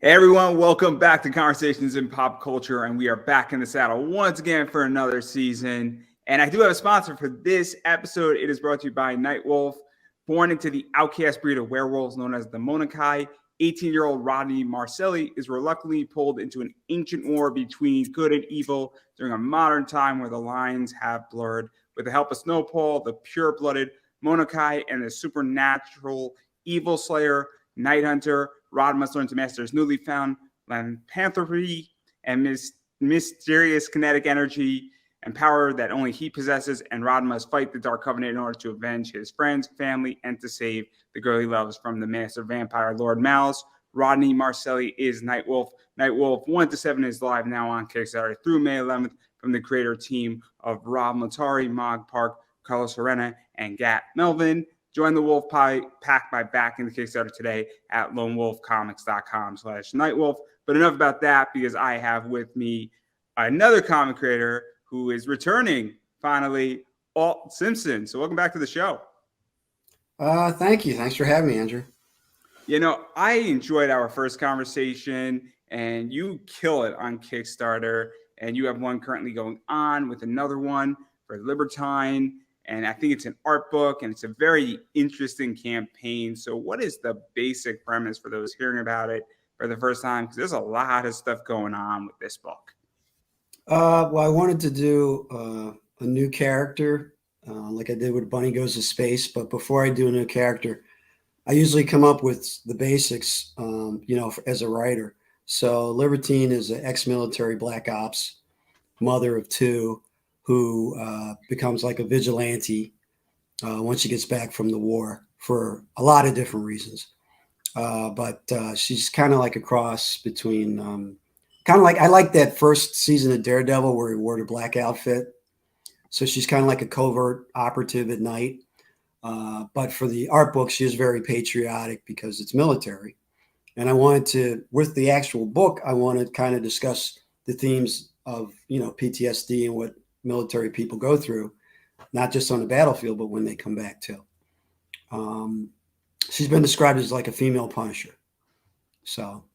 Hey everyone, welcome back to Conversations in Pop Culture, and we are back in the saddle once again for another season. And I do have a sponsor for this episode. It is brought to you by Nightwolf. Born into the outcast breed of werewolves known as the Monakai, 18-year-old Rodney Marcelli is reluctantly pulled into an ancient war between good and evil during a modern time where the lines have blurred. With the help of Snowfall, the pure-blooded Monakai, and the supernatural evil slayer, Night Hunter, Rod must learn to master his newly found lycanthropy and mysterious kinetic energy and power that only he possesses, and Rod must fight the Dark Covenant in order to avenge his friends, family, and to save the girl he loves from the master vampire, Lord Malice. Rodney Marcelli is Nightwolf. Nightwolf 1-7 is live now on Kickstarter through May 11th from the creator team of Rob Matari, Mog Park, Carlos Serena, and Gat Melvin. Join the Wolf Pack by backing the Kickstarter today at lonewolfcomics.com/Nightwolf. But enough about that, because I have with me another comic creator who is returning finally, Alton Simpson. So welcome back to the show. Thank you. Thanks for having me, Andrew. You know, I enjoyed our first conversation, and you kill it on Kickstarter. And you have one currently going on with another one for Libertine. And I think it's an art book, and it's a very interesting campaign. So what is the basic premise for those hearing about it for the first time? Because there's a lot of stuff going on with this book. Well, I wanted to do a new character, like I did with Bunny Goes to Space. But before I do a new character, I usually come up with the basics, as a writer. So Libertine is an ex-military black ops mother of two who becomes like a vigilante once she gets back from the war for a lot of different reasons. But she's kind of like a cross between, kind of like, I like that first season of Daredevil where he wore the black outfit. So she's kind of like a covert operative at night. But for the art book, she is very patriotic because it's military. And I wanted to, with the actual book, I want to kind of discuss the themes of, PTSD and what military people go through, not just on the battlefield, but when they come back too. She's been described as like a female Punisher. So,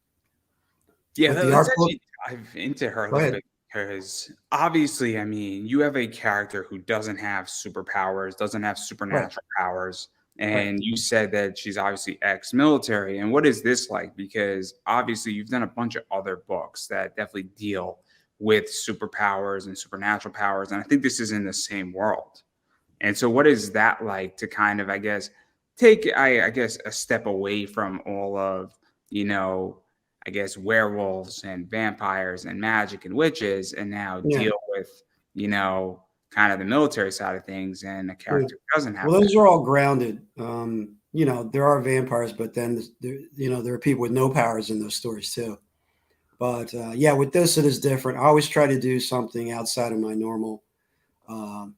yeah, let's actually dive into her a little bit, because obviously, I mean, you have a character who doesn't have superpowers, doesn't have supernatural powers. And you said that she's obviously ex-military. And what is this like? Because obviously you've done a bunch of other books that definitely deal with superpowers and supernatural powers. And I think this is in the same world. And so what is that like to kind of, I guess, take, I guess, a step away from all of, I guess, werewolves and vampires and magic and witches, and now deal with, kind of the military side of things, and a character who doesn't have. Well, those are all grounded. There are vampires, but then, there are people with no powers in those stories too. But with this, it is different. I always try to do something outside of my normal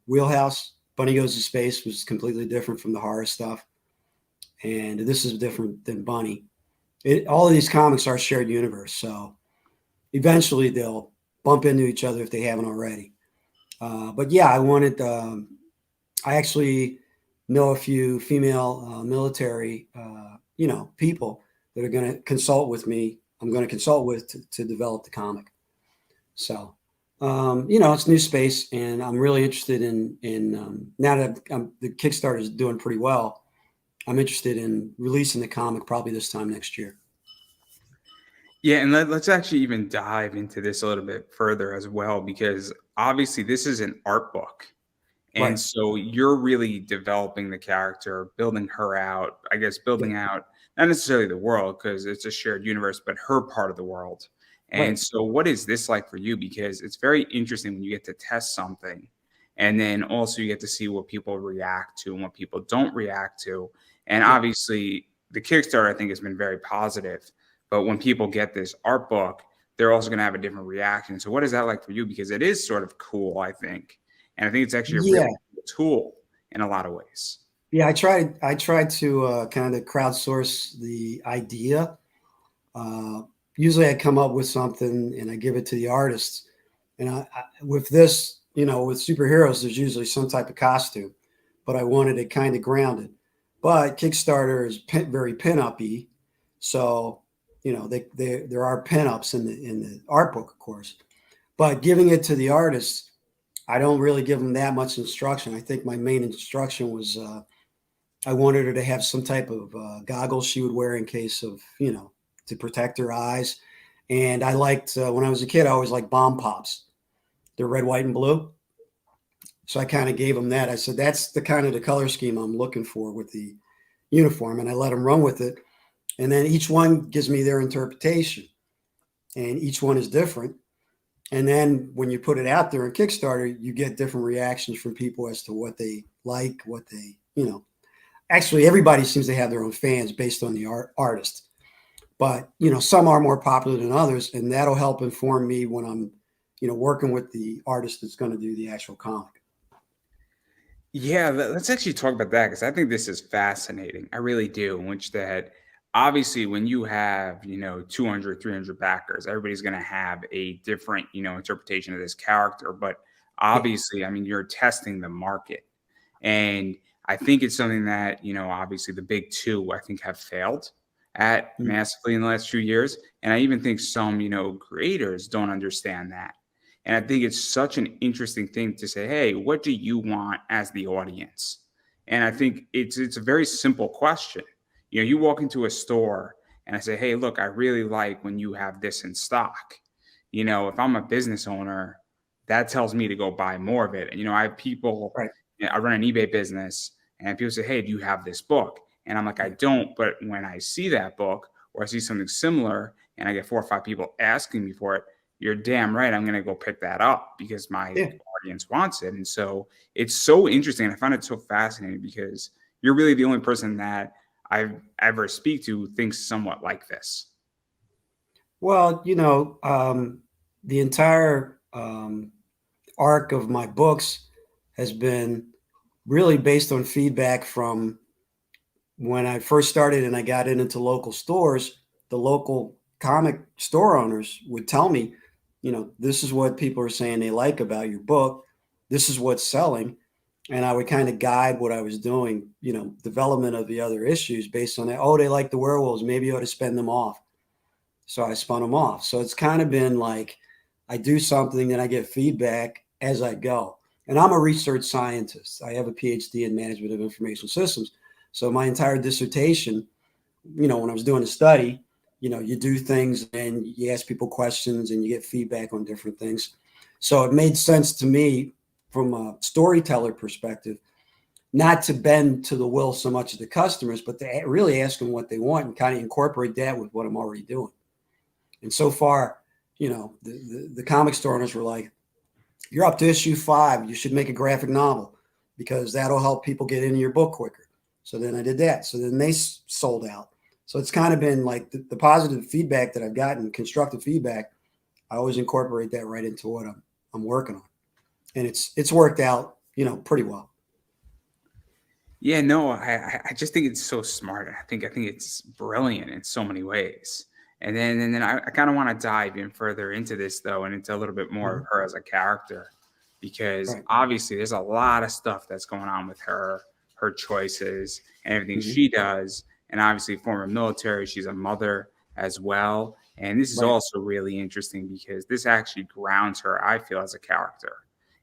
wheelhouse. Bunny Goes to Space was completely different from the horror stuff. And this is different than Bunny. All of these comics are shared universe. So eventually they'll bump into each other if they haven't already. But I wanted, I actually know a few female military, people that are going to consult with me. I'm going to consult with to develop the comic. So, it's new space, and I'm really interested in now that the Kickstarter is doing pretty well. I'm interested in releasing the comic probably this time next year. Yeah, and let's actually even dive into this a little bit further as well, because obviously this is an art book. And so you're really developing the character, building her out, I guess, building out not necessarily the world, because it's a shared universe, but her part of the world. And so what is this like for you? Because it's very interesting when you get to test something, and then also you get to see what people react to and what people don't react to. And obviously the Kickstarter, I think, has been very positive. But when people get this art book, they're also going to have a different reaction. So what is that like for you? Because it is sort of cool, I think. And I think it's actually a really cool tool in a lot of ways. Yeah, I tried to kind of crowdsource the idea. Usually I come up with something and I give it to the artists. And with this, with superheroes, there's usually some type of costume, but I wanted it kind of grounded. But Kickstarter is very pin-up-y. So, there are pinups in the art book, of course, but giving it to the artist, I don't really give them that much instruction. I think my main instruction was I wanted her to have some type of goggles she would wear in case of, to protect her eyes. And I liked, when I was a kid, I always liked bomb pops. They're red, white, and blue. So I kind of gave them that. I said, that's the kind of the color scheme I'm looking for with the uniform. And I let them run with it. And then each one gives me their interpretation. And each one is different. And then when you put it out there on Kickstarter, you get different reactions from people as to what they like, what they, actually everybody seems to have their own fans based on the artist. But, some are more popular than others, and that'll help inform me when I'm, working with the artist that's going to do the actual comic. Yeah, let's actually talk about that because I think this is fascinating. I really do. In which that obviously when you have, 200, 300 backers, everybody's going to have a different, interpretation of this character. But obviously, I mean, you're testing the market. And I think it's something that, obviously the big two, I think, have failed at massively in the last few years. And I even think some, creators don't understand that. And I think it's such an interesting thing to say, hey, what do you want as the audience? And I think it's a very simple question. You walk into a store and I say, hey, look, I really like when you have this in stock. If I'm a business owner, that tells me to go buy more of it. And, I have people, Right. I run an eBay business and people say, hey, do you have this book? And I'm like, I don't. But when I see that book or I see something similar and I get 4 or 5 people asking me for it, you're damn right I'm going to go pick that up because my audience wants it. And so it's so interesting. I find it so fascinating because you're really the only person that I've ever speak to who thinks somewhat like this. Well, the entire arc of my books has been really based on feedback from when I first started and I got into local stores. The local comic store owners would tell me, this is what people are saying they like about your book. This is what's selling. And I would kind of guide what I was doing, development of the other issues based on that. Oh, they like the werewolves. Maybe you ought to spin them off. So I spun them off. So it's kind of been like I do something and I get feedback as I go. And I'm a research scientist. I have a PhD in management of information systems. So my entire dissertation, when I was doing a study, you do things and you ask people questions and you get feedback on different things. So it made sense to me from a storyteller perspective, not to bend to the will so much of the customers, but to really ask them what they want and kind of incorporate that with what I'm already doing. And so far, the comic store owners were like, you're up to issue 5. You should make a graphic novel because that'll help people get into your book quicker. So then I did that. So then they sold out. So it's kind of been like the positive feedback that I've gotten, constructive feedback. I always incorporate that right into what I'm working on, and it's worked out, pretty well. Yeah, no, I just think it's so smart. I think it's brilliant in so many ways. And then I kind of want to dive in further into this though, and into a little bit more of her as a character, because obviously there's a lot of stuff that's going on with her choices and everything she does. And obviously former military, she's a mother as well. And this is also really interesting because this actually grounds her, I feel, as a character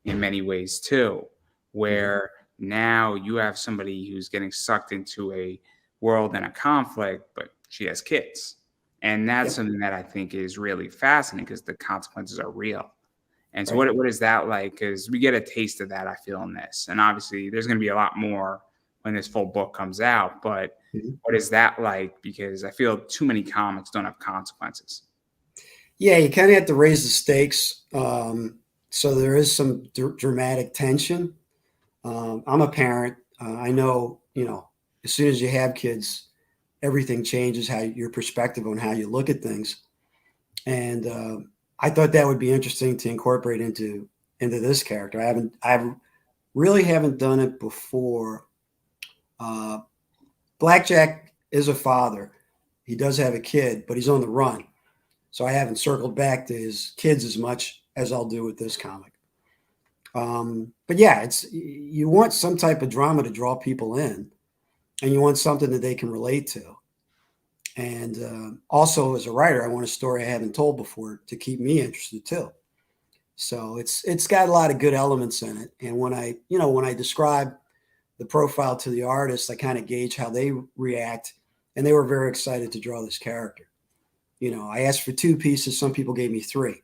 in many ways too, where now you have somebody who's getting sucked into a world and a conflict, but she has kids. And that's something that I think is really fascinating because the consequences are real. And so what is that like? Because we get a taste of that, I feel, in this. And obviously there's going to be a lot more when this full book comes out. But what is that like? Because I feel too many comics don't have consequences. Yeah, you kind of have to raise the stakes. So there is some dramatic tension. I'm a parent. I know, as soon as you have kids, everything changes how your perspective on how you look at things. And I thought that would be interesting to incorporate into this character. I really haven't done it before. Blackjack is a father. He does have a kid, but he's on the run. So I haven't circled back to his kids as much as I'll do with this comic. But yeah, you want some type of drama to draw people in, and you want something that they can relate to. And also as a writer, I want a story I haven't told before to keep me interested too. So it's got a lot of good elements in it. And when I describe the profile to the artist, I kind of gauge how they react, and they were very excited to draw this character. I asked for 2 pieces. Some people gave me 3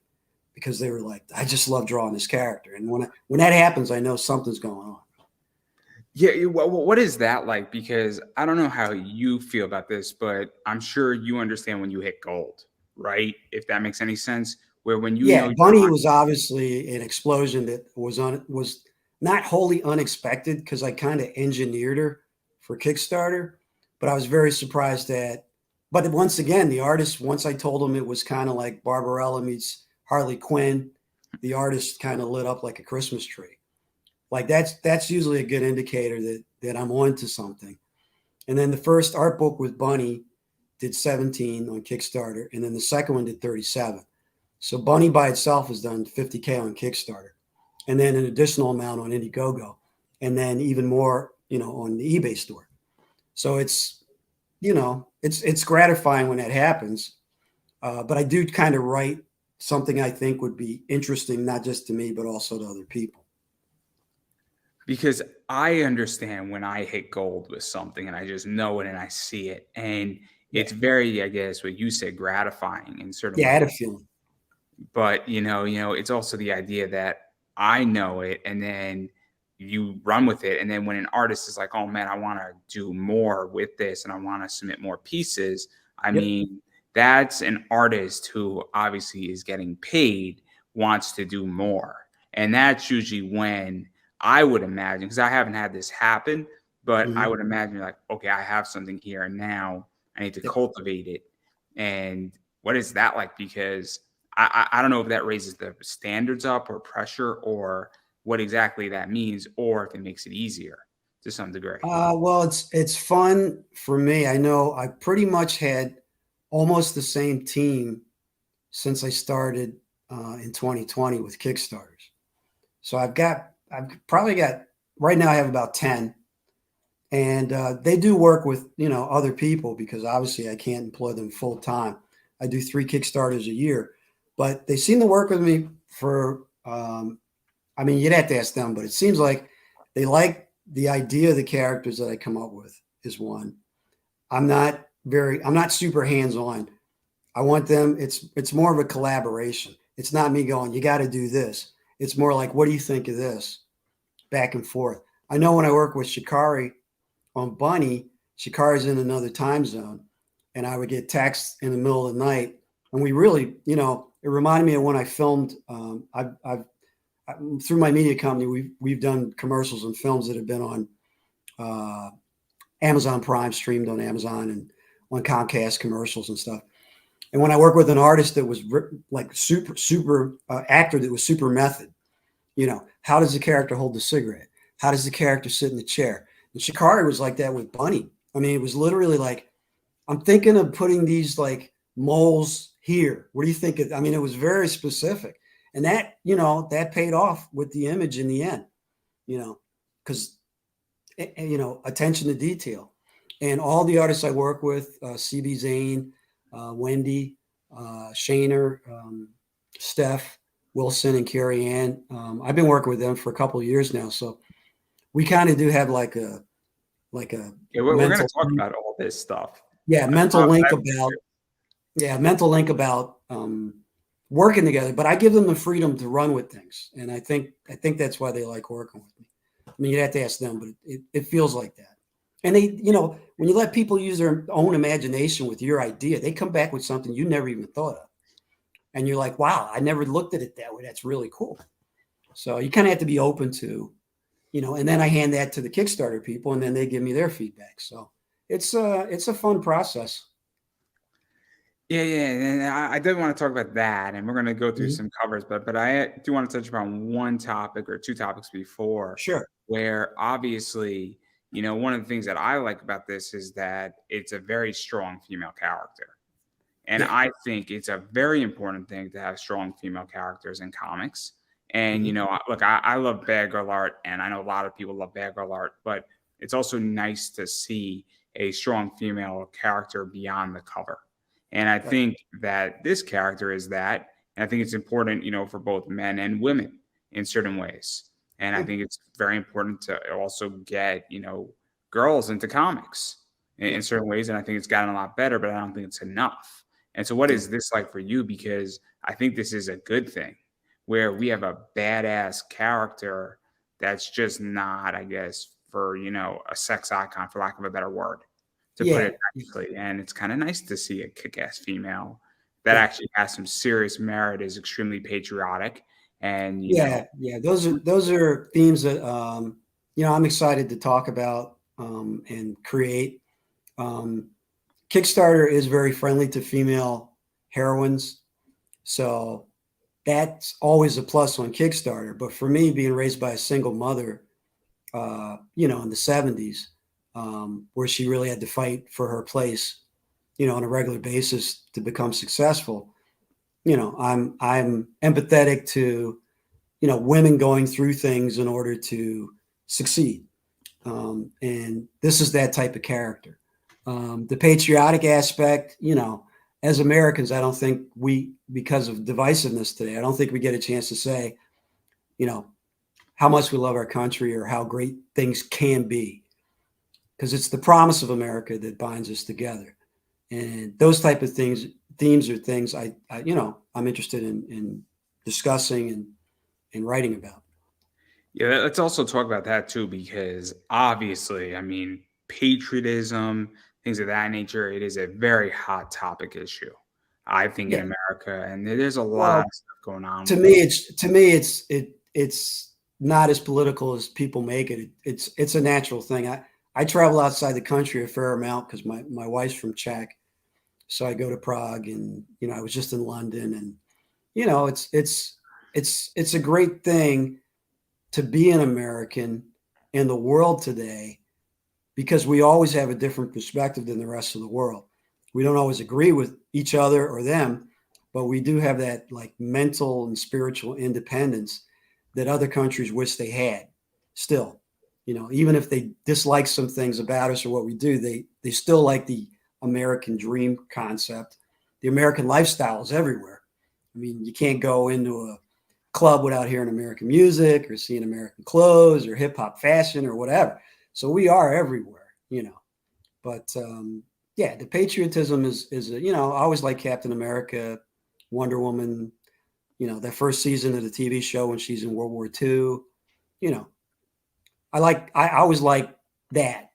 because they were like, I just love drawing this character. And when that happens, I know something's going on. Yeah, what is that like? Because I don't know how you feel about this, but I'm sure you understand when you hit gold, right? If that makes any sense. Where when you Yeah, know you're Bunny on, was obviously an explosion that was not wholly unexpected because I kind of engineered her for Kickstarter, but I was very surprised at. But once again, the artist, once I told him it was kind of like Barbarella meets Harley Quinn, the artist kind of lit up like a Christmas tree. Like that's usually a good indicator that I'm on to something. And then the first art book with Bunny did 17 on Kickstarter, and then the second one did 37. So Bunny by itself has done 50K on Kickstarter, and then an additional amount on Indiegogo, and then even more, on the eBay store. So it's gratifying when that happens. But I do kind of write something I think would be interesting, not just to me, but also to other people. because I understand when I hit gold with something and I just know it and I see it. And Yeah, it's very, I guess, what you said, gratifying in certain yeah, I had ways. a feeling. But it's also the idea that I know it and then you run with it. And then when an artist is like, oh man, I want to do more with this and I want to submit more pieces, I Yep. mean, that's an artist who obviously is getting paid, wants to do more. And that's usually when I would imagine, because I haven't had this happen, but I Mhm. would imagine like, okay, I have something here and now I need to Yep. cultivate it. And what is that like? Because I don't know if that raises the standards up or pressure or what exactly that means, or if it makes it easier to some degree. Well, it's fun for me. I know I pretty much had almost the same team since I started in 2020 with Kickstarters. So I've probably got right now I have about 10, and they do work with other people because obviously I can't employ them full time. I do 3 Kickstarters a year, but they seem to work with me for. I mean, you'd have to ask them, but it seems like they like the idea of the characters that I come up with is one. I'm not super hands on. I want them. It's more of a collaboration. It's not me going, you got to do this. It's more like, what do you think of this? Back and forth. I know when I work with Shikari on Bunny, Shikari's in another time zone, and I would get texts in the middle of the night, and we really, it reminded me of when I filmed. I've through my media company, we've done commercials and films that have been on uh, Amazon Prime, streamed on Amazon, and on Comcast commercials and stuff. And when I work with an artist that was like super actor that was super method, how does the character hold the cigarette? How does the character sit in the chair? And Shikari was like that with Bunny. I mean, it was literally like, I'm thinking of putting these like moles here. What do you think? I mean, it was very specific. And that paid off with the image in the end, because, attention to detail. And all the artists I work with, CB Zane, Wendy, Shaner, Steph, Wilson, and Carrie Ann. I've been working with them for a couple of years now. So we kind of do have like a Yeah, we're going mental, to talk about all this stuff. yeah, mental link about, yeah, mental link about working together. But I give them the freedom to run with things, and I think that's why they like working with me. I mean, you'd have to ask them, but it feels like that. And they, when you let people use their own imagination with your idea, they come back with something you never even thought of, and you're like, wow, I never looked at it that way. That's really cool. So you kind of have to be open to, and then I hand that to the Kickstarter people, and then they give me their feedback. So it's a fun process. Yeah, yeah, and I did want to talk about that, and we're going to go through Mhm. some covers, but I do want to touch upon one topic or two topics before, Sure. where obviously, one of the things that I like about this is that it's a very strong female character. And Yeah. I think it's a very important thing to have strong female characters in comics. And, Mhm. look, I love bad girl art, and I know a lot of people love bad girl art, but it's also nice to see, a strong female character beyond the cover. And I Right. think that this character is that. And I think it's important, for both men and women in certain ways. And I Yeah. think it's very important to also get, girls into comics in Yeah. certain ways. And I think it's gotten a lot better, but I don't think it's enough. And so, what Yeah. is this like for you? Because I think this is a good thing where we have a badass character that's just not, I guess, for, a sex icon, for lack of a better word, to put Yeah. it nicely. And it's kind of nice to see a kick ass female that Yeah. actually has some serious merit, is extremely patriotic. And, Yeah. Yeah. Those are themes that I'm excited to talk about and create. Um, Kickstarter is very friendly to female heroines, so that's always a plus on Kickstarter. But for me, being raised by a single mother, in the '70s, where she really had to fight for her place, on a regular basis to become successful. I'm empathetic to women going through things in order to succeed, and this is that type of character. The patriotic aspect, as Americans, I don't think because of divisiveness today, I don't think we get a chance to say, you know, how much we love our country or how great things can be, because it's the promise of America that binds us together. And those type of themes are things I'm interested in discussing and writing about. Yeah, let's also talk about that too, because obviously, I mean, patriotism, things of that nature, it is a very hot topic issue, I think, in Yeah. America. And there's a lot Well, of stuff going on to with me, it. it's not as political as people make it. It's a natural thing. I travel outside the country a fair amount because my wife's from Czech, so I go to Prague, and I was just in London, and it's a great thing to be an American in the world today, because we always have a different perspective than the rest of the world. We don't always agree with each other or them, but we do have that like mental and spiritual independence that other countries wish they had still. Even if they dislike some things about us or what we do, they still like the American dream concept. The American lifestyle is everywhere. I mean, you can't go into a club without hearing American music or seeing American clothes or hip hop fashion or whatever. So we are everywhere. But yeah, the patriotism is I always like Captain America, Wonder Woman, that first season of the TV show when she's in World War II. You know, I always like that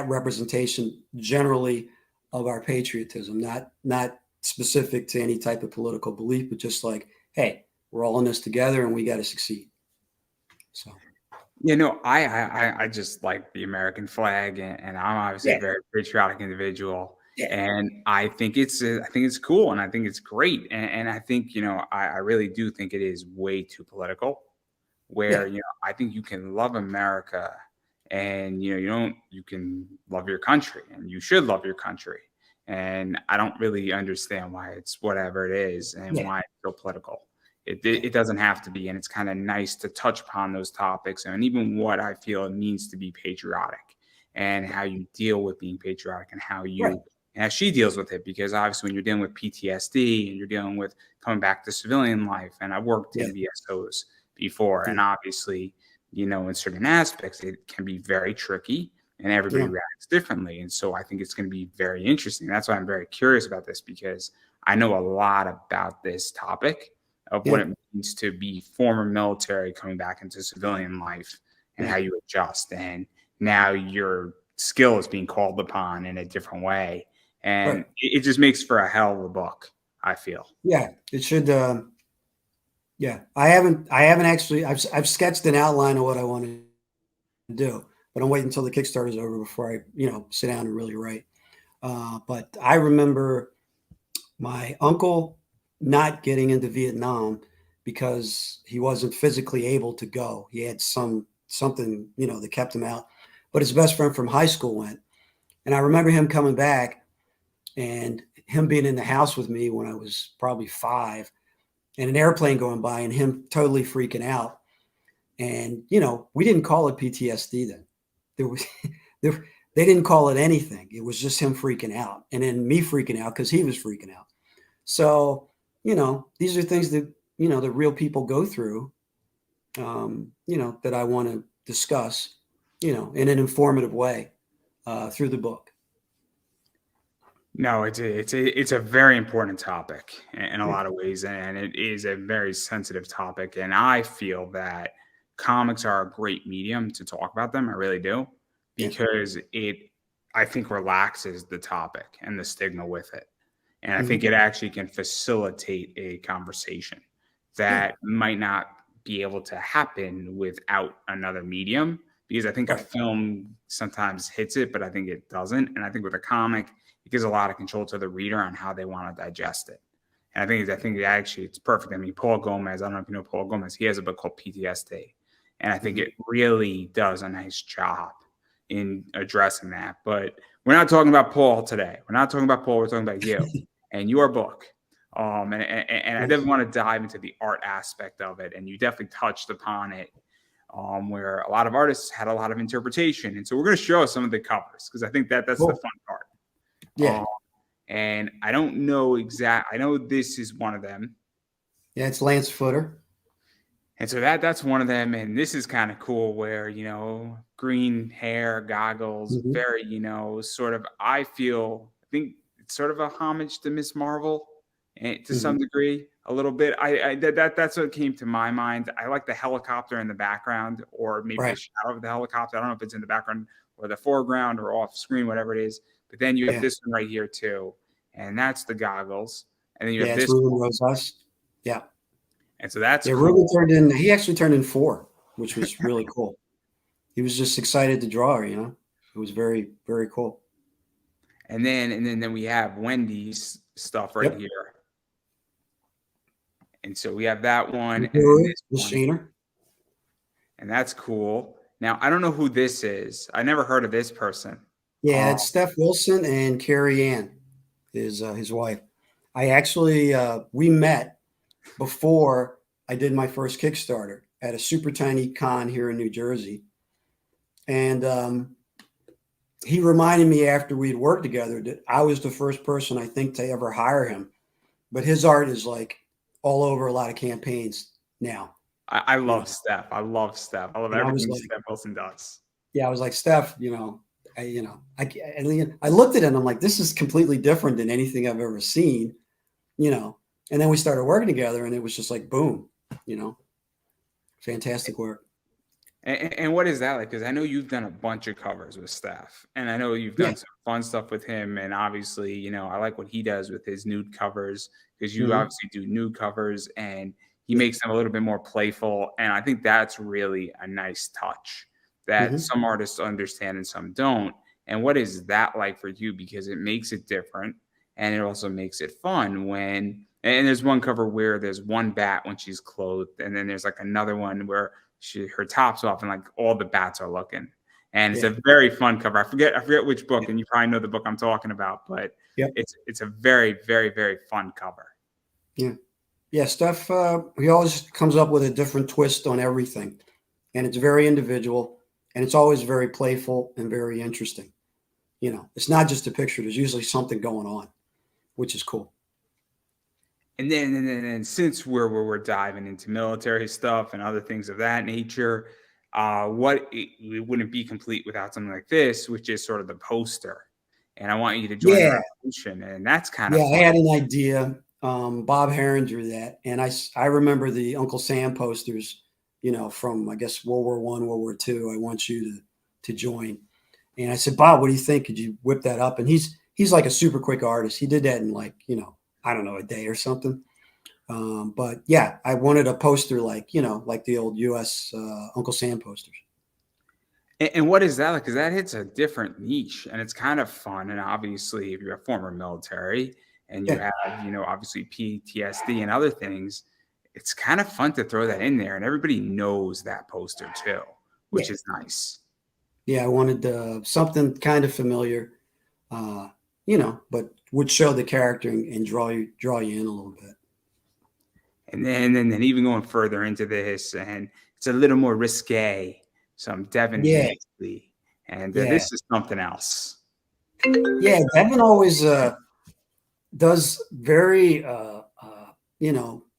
representation generally of our patriotism, not specific to any type of political belief, but just like, hey, we're all in this together and we got to succeed. So I just like the American flag, and I'm obviously a yeah, very patriotic individual, yeah, and I think it's cool, and I think it's great, and I think I really do think it is way too political. yeah, Where I think you can love America, and you can love your country, and you should love your country, and I don't really understand why it's whatever it is and yeah, why it's so political. It, yeah, it, it doesn't have to be, and it's kind of nice to touch upon those topics and even what I feel it means to be patriotic and how you deal with being patriotic and right, how she deals with it, because obviously when you're dealing with PTSD and you're dealing with coming back to civilian life, and I worked yeah, in VSOs before, yeah, and obviously in certain aspects it can be very tricky and everybody yeah, reacts differently, and so I think it's going to be very interesting. That's why I'm very curious about this, because I know a lot about this topic of what yeah, it means to be former military coming back into civilian life and yeah, how you adjust. And now your skill is being called upon in a different way. And right, it just makes for a hell of a book, I feel. yeah. It should. Yeah, I haven't actually. I've sketched an outline of what I want to do, but I'm waiting until the Kickstarter's over before I sit down and really write. But I remember my uncle not getting into Vietnam because he wasn't physically able to go. He had something that kept him out. But his best friend from high school went, and I remember him coming back and him being in the house with me when I was probably 5, and an airplane going by and him totally freaking out. And we didn't call it PTSD then. There was there they didn't call it anything. It was just him freaking out, and then me freaking out because he was freaking out. So, these are things that, that real people go through, that I want to discuss, in an informative way through the book. No, it's a very important topic in a Yeah. lot of ways, and it is a very sensitive topic. And I feel that comics are a great medium to talk about them. I really do, Yeah. because I think, relaxes the topic and the stigma with it. And I think Mhm. it actually can facilitate a conversation Yeah. that might not be able to happen without another medium, because I think a Right. film sometimes hits it, but I think it doesn't. And I think with a comic, it gives a lot of control to the reader on how they want to digest it. And I think it's perfect. I mean, Paul Gomez, I don't know if you know Paul Gomez, he has a book called PTSD. And I think Mhm. it really does a nice job in addressing that. But we're not talking about Paul today. We're not talking about Paul. We're talking about you and your book. And I definitely want to dive into the art aspect of it. And you definitely touched upon it, where a lot of artists had a lot of interpretation. And so we're going to show some of the covers, because I think that's the Cool. fun part. Yeah. And I don't know I know this is one of them. Yeah. It's Lance Footer. And so that's one of them. And this is kind of cool, where, green hair, goggles, Mhm. very, sort of, I think it's sort of a homage to Miss Marvel, and to some Mhm. degree, a little bit. That's what came to my mind. I like the helicopter in the background, or maybe the Right. shadow of the helicopter. I don't know if it's in the background or the foreground or off screen, whatever it is. But then you have Yeah. this one right here too. And that's the goggles. And then you have Yeah. It's this Ruben one. Rosas. Yeah. And so that's Yeah. Ruben cool. he actually turned in 4, which was really cool. He was just excited to draw her, It was very, very cool. And then we have Wendy's stuff right Yep. here. And so we have that one, and then Guru, this the one, Sheener. and that's cool. Now, I don't know who this is. I never heard of this person. Yeah, Um, it's Steph Wilson and Carrie Ann, his wife. I actually we met before I did my first Kickstarter at a super tiny con here in New Jersey, and he reminded me after we'd worked together that I was the first person I think to ever hire him. But his art is like all over a lot of campaigns now, I you know. love Steph. I love Steph. I love And I was everything like, Steph Wilson does. yeah, I was like, Steph, I looked at it and I'm like, this is completely different than anything I've ever seen, you know. And then we started working together and it was just like, boom, you know, fantastic work. And what is that like? Because I know you've done a bunch of covers with Steph, and I know you've Yeah. done some fun stuff with him. And obviously, I like what he does with his nude covers, because you Hmm. obviously do nude covers, and he Yeah. makes them a little bit more playful. And I think that's really a nice touch that Hmm. some artists understand and some don't. And what is that like for you? Because it makes it different, and it also makes it fun when. And there's one cover where there's one bat when she's clothed, and then there's like another one where her top's off and like all the bats are looking, and it's Yeah. a very fun cover. I forget which book, and you probably know the book I'm talking about, but Yep. it's a very, very, very fun cover. Yeah. Yeah. Steph, he always comes up with a different twist on everything. And it's very individual and it's always very playful and very interesting. It's not just a picture, there's usually something going on, which is cool. And then since we're diving into military stuff and other things of that nature, it wouldn't be complete without something like this, which is sort of the poster. And I want you to join the Yeah. revolution, and that's kind of Yeah. I fun. had an idea. Bob Herron drew that. And I remember the Uncle Sam posters, from, I guess, World War I, World War II. I want you to join. And I said, Bob, what do you think? Could you whip that up? And he's like a super quick artist. He did that in like, I don't know, a day or something. But yeah, I wanted a poster like, like the old US Uncle Sam posters. And what is that like? Because that hits a different niche, and it's kind of fun. And obviously, if you're a former military and you Yeah. have, obviously PTSD and other things, it's kind of fun to throw that in there. And everybody knows that poster too, Yeah. which is nice. Yeah. I wanted something kind of familiar, but would show the character and draw you in a little bit. And then even going further into this, and it's a little more risque, some Devin Yeah. Manley. and Yeah. this is something else. Yeah. Devin always does very,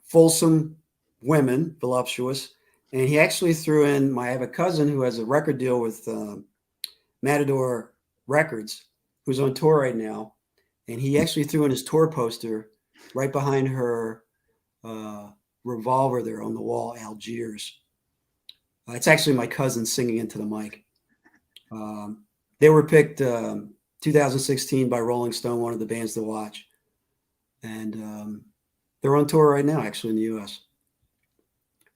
fulsome women, voluptuous. And he actually threw in, I have a cousin who has a record deal with Matador Records, who's on tour right now. And he actually threw in his tour poster right behind her revolver there on the wall, Algiers. It's actually my cousin singing into the mic. They were picked 2016 by Rolling Stone, one of the bands to watch. And they're on tour right now, actually, in the U.S.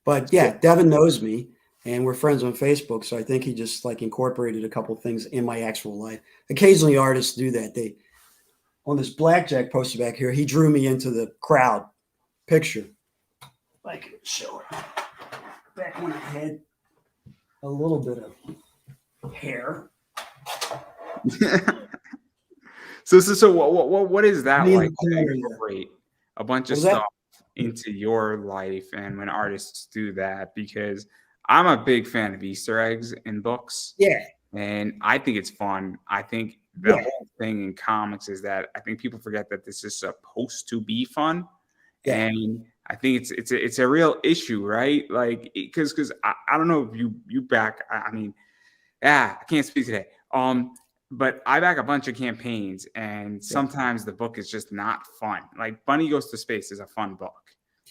But yeah, Devin knows me, and we're friends on Facebook, so I think he just like incorporated a couple of things in my actual life. Occasionally, artists do that. They on this blackjack poster back here, he drew me into the crowd picture. I can show it. Back when I had a little bit of hair. So what is that Me in like the to corner, incorporate a bunch of What was that? stuff into your life, and when artists do that? Because I'm a big fan of Easter eggs in books, Yeah, and I think it's fun. I think the yeah, whole thing in comics is that I think people forget that this is supposed to be fun, yeah. and I think it's a real issue, right? Like because I don't know if you back. I mean, yeah, I can't speak today. But I back a bunch of campaigns, and Yeah. sometimes the book is just not fun. Like Bunny Goes to Space is a fun book,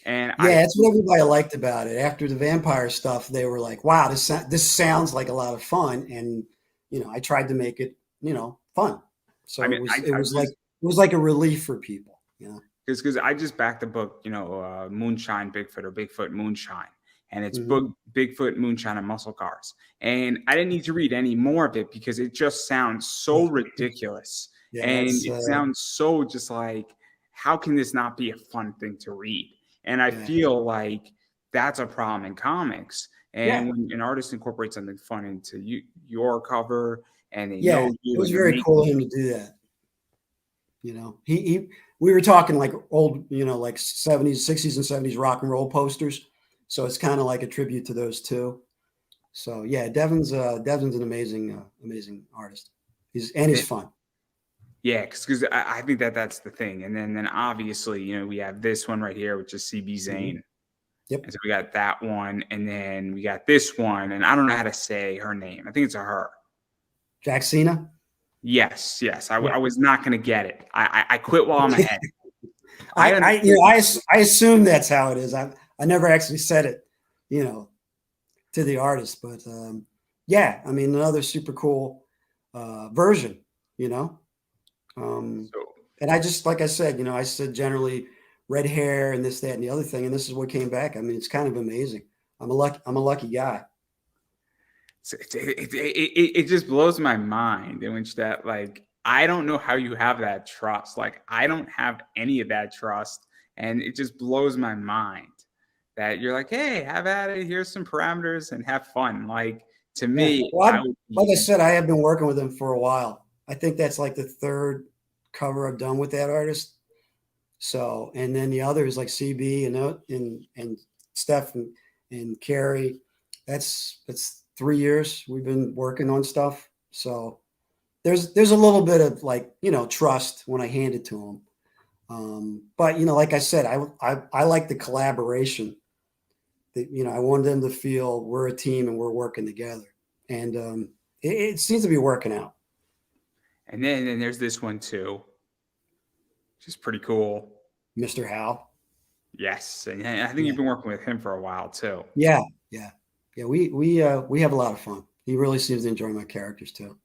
and Yeah, that's what everybody liked about it. After the vampire stuff, they were like, "Wow, this sounds like a lot of fun." And I tried to make it, fun. So I it mean, was it was like a relief for people. because I just backed the book, Moonshine Bigfoot or Bigfoot Moonshine, and it's Mhm. book Bigfoot Moonshine and Muscle Cars, and I didn't need to read any more of it because it just sounds so Yeah, ridiculous, yeah, and that's it sounds so just like, how can this not be a fun thing to read? And I yeah, feel like that's a problem in comics. yeah, And when an artist incorporates something fun into your cover, and they yeah. know It you was and they're very cool of making him to do that. He we were talking like old, like 70s, 60s, and 70s rock and roll posters. So it's kind of like a tribute to those two. So yeah, Devin's an amazing artist. He's it. fun. Yeah, because I think that's the thing. And then obviously, we have this one right here, which is CB Mhm. Zane. Yep. And so we got that one, and then we got this one, and I don't know how to say her name. I think it's a her. Jacksina. Yes. I Yeah. was not going to get it. I quit while I'm ahead. I I assume that's how it is. I never actually said it, to the artist, but yeah, I mean another super cool version, you know. so And I just like I said, I said generally red hair and this, that, and the other thing, and this is what came back. I mean, it's kind of amazing. I'm a lucky guy. it just blows my mind in which that, like, I don't know how you have that trust. Like, I don't have any of that trust, and it just blows my mind that you're like, hey, have at it. Here's some parameters and have fun. Like, to Yeah. me, Well, I would like I be. said, I have been working with him for a while. I think that's like the third cover I've done with that artist. So, and then the other is like CB and Steph and Carrie. That's 3 years we've been working on stuff. So there's a little bit of like trust when I hand it to him. But like I said, I like the collaboration. That I wanted them to feel we're a team and we're working together, and it seems to be working out. And then there's this one too, which is pretty cool. Mr. Hal. Yes, and I think Yeah, you've been working with him for a while too. yeah, yeah, yeah. We have a lot of fun. He really seems to enjoy my characters too.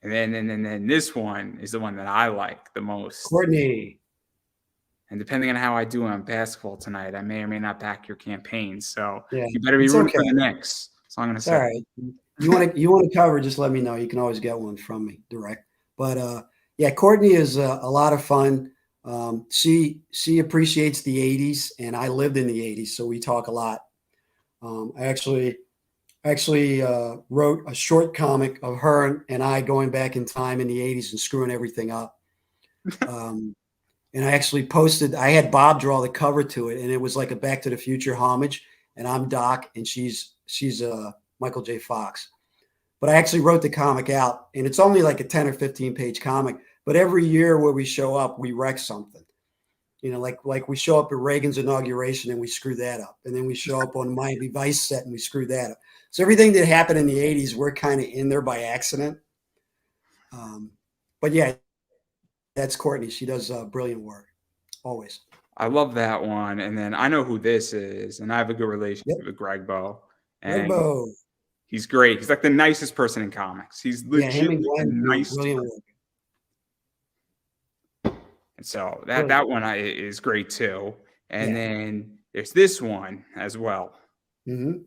And then this one is the one that I like the most. Courtney. And depending on how I do on basketball tonight, I may or may not back your campaign. So Yeah, you better be it's rooting okay. for the Knicks. That's all I'm going to It's all say. right. You want to cover? Just let me know. You can always get one from me direct. But yeah, Courtney is a lot of fun. She appreciates the '80s, and I lived in the '80s, so we talk a lot. I actually wrote a short comic of her and I going back in time in the '80s and screwing everything up. And I actually posted. I had Bob draw the cover to it, and it was like a Back to the Future homage. And I'm Doc, and she's Michael J. Fox. but I actually wrote the comic out, and it's only like a 10 or 15 page comic. But every year where we show up, we wreck something. Like we show up at Reagan's inauguration and we screw that up. And then we show up on Miami Vice set and we screw that up. So everything that happened in the 80s, we're kind of in there by accident. But yeah, that's Courtney. She does brilliant work, always. I love that one. And then I know who this is, and I have a good relationship with Greg Bow. And Bow. He's great. He's like the nicest person in comics. He's legit him and Glenn nice. Brilliant work. And so that one is great too. And then there's this one as well. Mm-hmm.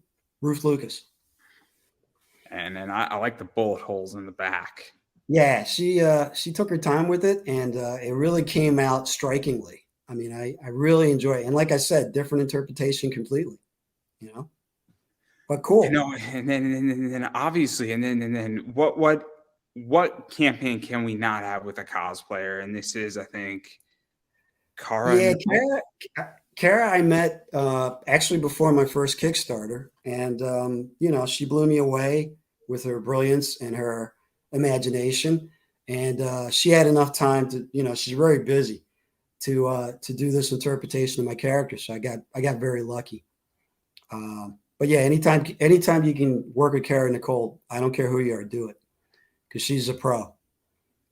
Ruth Lucas. And then I like the bullet holes in the back. Yeah, she took her time with it, and it really came out strikingly. I mean, I really enjoy it. And like I said, different interpretation completely, but cool. And then obviously, and then what campaign can we not have with a cosplayer? And this is, I think, Kara. Yeah, Kara I met actually before my first Kickstarter. And, she blew me away with her brilliance and her imagination. And she had enough time to, she's very busy to do this interpretation of my character. So I got very lucky. But yeah, anytime you can work with Kara Nicole, I don't care who you are, do it. Because she's a pro,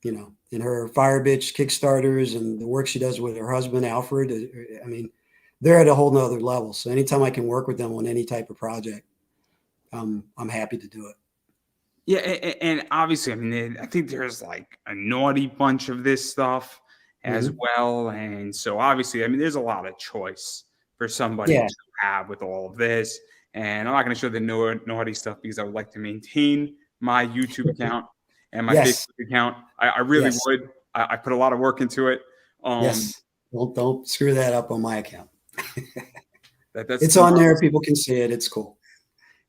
in her Fire Bitch Kickstarters and the work she does with her husband, Alfred. I mean, they're at a whole nother level. So anytime I can work with them on any type of project, I'm happy to do it. Yeah. And obviously, I mean, I think there's like a naughty bunch of this stuff as well. And so obviously, I mean, there's a lot of choice for somebody to have with all of this. And I'm not going to show the naughty stuff because I would like to maintain my YouTube account and my Facebook account. I really would. I put a lot of work into it. Yes. Don't screw that up on my account. That's it's on there. People can see it. It's cool.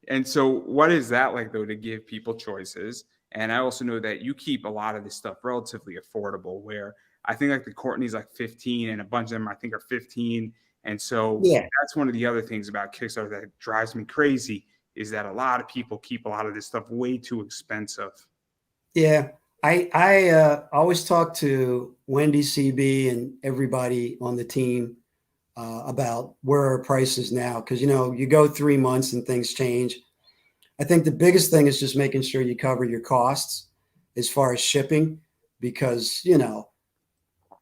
And so what is that like, though, to give people choices? And I also know that you keep a lot of this stuff relatively affordable, where I think like the Courtney's like 15 and a bunch of them I think are 15. And so that's one of the other things about Kickstarter that drives me crazy is that a lot of people keep a lot of this stuff way too expensive. Yeah. I always talk to Wendy CB and everybody on the team about where our price is now. Because, you go 3 months and things change. I think the biggest thing is just making sure you cover your costs as far as shipping. Because,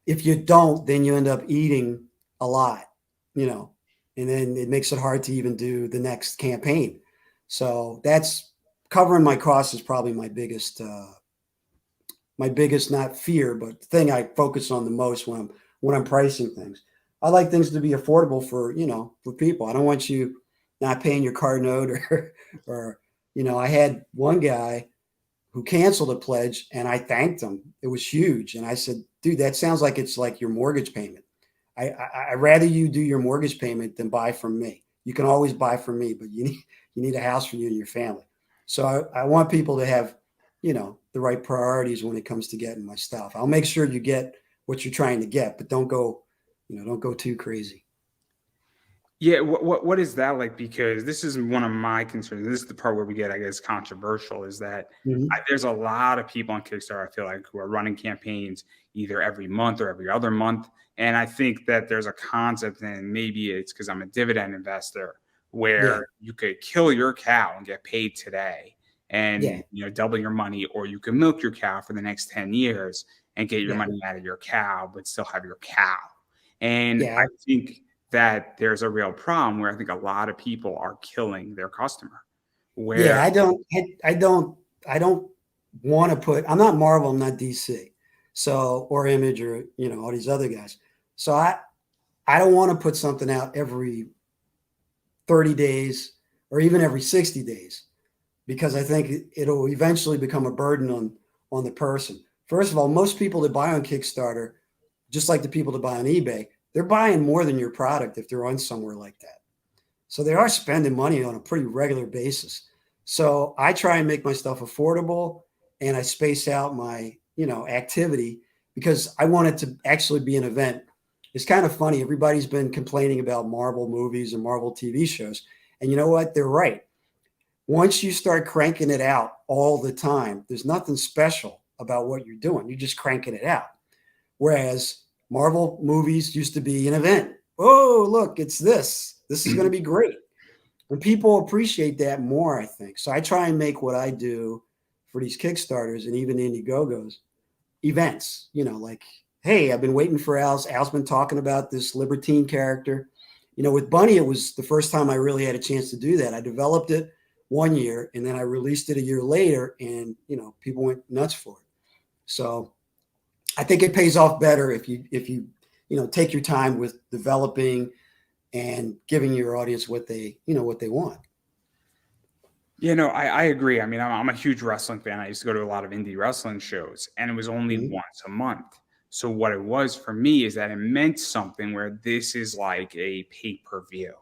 if you don't, then you end up eating a lot, and then it makes it hard to even do the next campaign. So that's covering my costs is probably my biggest, not fear, but thing I focus on the most when I'm pricing things. I like things to be affordable for people. I don't want you not paying your car note or I had one guy who canceled a pledge and I thanked him. It was huge. And I said, dude, that sounds like it's like your mortgage payment. I'd rather you do your mortgage payment than buy from me. You can always buy from me, but you need a house for you and your family. So I want people to have, the right priorities when it comes to getting my stuff. I'll make sure you get what you're trying to get, but don't go too crazy. Yeah. What is that like? Because this is one of my concerns. This is the part where we get, I guess, controversial is that there's a lot of people on Kickstarter, I feel like, who are running campaigns either every month or every other month. And I think that there's a concept, and maybe it's because I'm a dividend investor, where you could kill your cow and get paid today and double your money, or you can milk your cow for the next 10 years and get your money out of your cow, but still have your cow. And I think that there's a real problem where I think a lot of people are killing their customer. Where I don't want to put, I'm not Marvel, I'm not DC. So, or Image or, all these other guys. So I don't want to put something out every 30 days or even every 60 days, because I think it'll eventually become a burden on the person. First of all, most people that buy on Kickstarter, just like the people that buy on eBay, they're buying more than your product if they're on somewhere like that. So they are spending money on a pretty regular basis. So I try and make my stuff affordable, and I space out my, activity, because I want it to actually be an event. It's kind of funny. Everybody's been complaining about Marvel movies and Marvel TV shows. And you know what? They're right. once you start cranking it out all the time, there's nothing special about what you're doing. You're just cranking it out. Whereas Marvel movies used to be an event. Oh, look, it's this. This is going to be great. And people appreciate that more, I think. So I try and make what I do for these Kickstarters and even Indiegogos events, like, hey, I've been waiting for Al's. Al's been talking about this Libertine character. With Bunny, it was the first time I really had a chance to do that. I developed it one year and then I released it a year later, and people went nuts for it. So I think it pays off better if you take your time with developing and giving your audience what they want. I agree. I mean, I'm a huge wrestling fan. I used to go to a lot of indie wrestling shows, and it was only once a month. So what it was for me is that it meant something, where this is like a pay-per-view.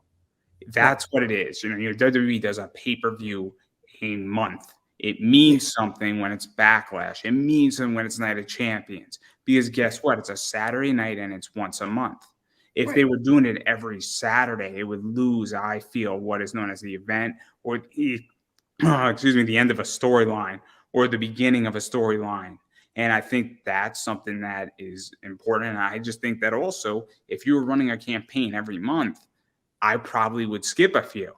That's what it is. WWE does a pay-per-view a month. It means something when it's Backlash. It means something when it's Night of Champions. Because guess what? It's a Saturday night and it's once a month. If they were doing it every Saturday, it would lose, I feel, what is known as the event, or the end of a storyline, or the beginning of a storyline. And I think that's something that is important. And I just think that also, if you were running a campaign every month, I probably would skip a few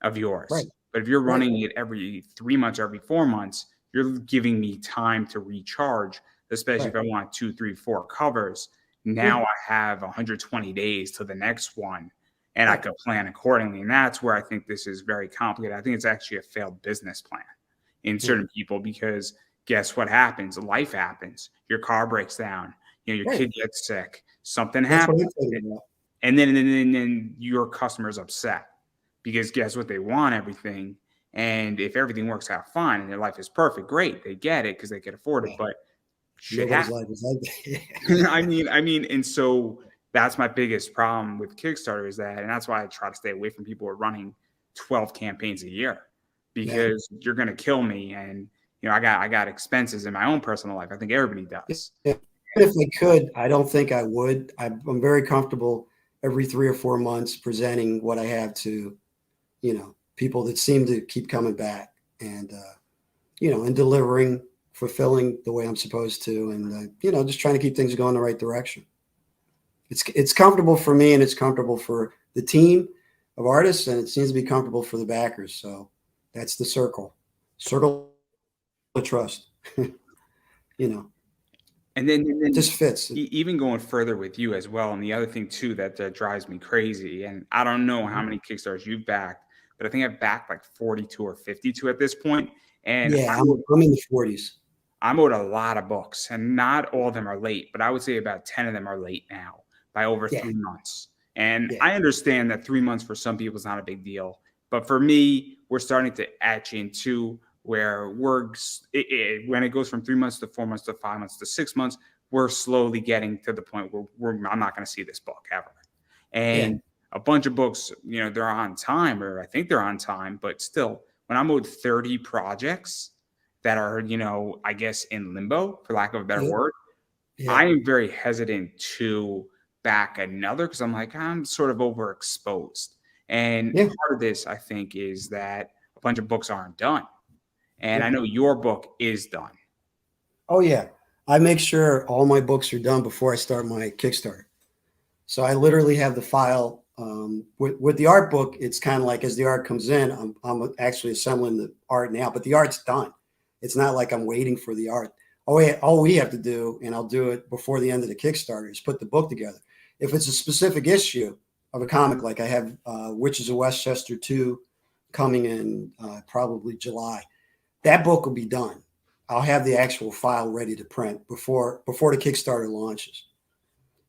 of yours. Right. But if you're running it every 3 months, every 4 months, you're giving me time to recharge, especially if I want 2, 3, 4 covers. Now I have 120 days to the next one, and I could plan accordingly. And that's where I think this is very complicated. I think it's actually a failed business plan in certain people, because guess what happens? Life happens. Your car breaks down. Your kid gets sick. Something happens. And then your customer's upset, because guess what? They want everything. And if everything works out fine and their life is perfect, great. They get it because they can afford it. But shit happens. I mean, and so that's my biggest problem with Kickstarter is that, and that's why I try to stay away from people who are running 12 campaigns a year, because you're going to kill me. And, I got expenses in my own personal life. I think everybody does. If I could, I don't think I would. I'm very comfortable every 3 or 4 months presenting what I have to, people that seem to keep coming back, and, and delivering, fulfilling the way I'm supposed to. And, just trying to keep things going the right direction. It's comfortable for me, and it's comfortable for the team of artists, and it seems to be comfortable for the backers. So that's the circle of trust, And then it just fits. Even going further with you as well. And the other thing too, that drives me crazy, and I don't know how many Kickstarters you've backed, but I think I've backed like 42 or 52 at this point. And I'm in the 40s. I'm owed a lot of books, and not all of them are late, but I would say about 10 of them are late now by over 3 months. And I understand that 3 months for some people is not a big deal, but for me, we're starting to etch into where when it goes from 3 months to 4 months to 5 months to 6 months, we're slowly getting to the point where I'm not going to see this book ever. And a bunch of books, they're on time, or I think they're on time, but still, when I'm owed 30 projects that are, I guess in limbo, for lack of a better word, I am very hesitant to back another, because I'm like, I'm sort of overexposed. And part of this, I think, is that a bunch of books aren't done. And I know your book is done. Oh, yeah. I make sure all my books are done before I start my Kickstarter. So I literally have the file. With the art book, it's kind of like as the art comes in, I'm actually assembling the art now, but the art's done. It's not like I'm waiting for the art. All we have to do, and I'll do it before the end of the Kickstarter, is put the book together. If it's a specific issue of a comic, like I have Witches of Westchester 2 coming in probably July, that book will be done. I'll have the actual file ready to print before the Kickstarter launches.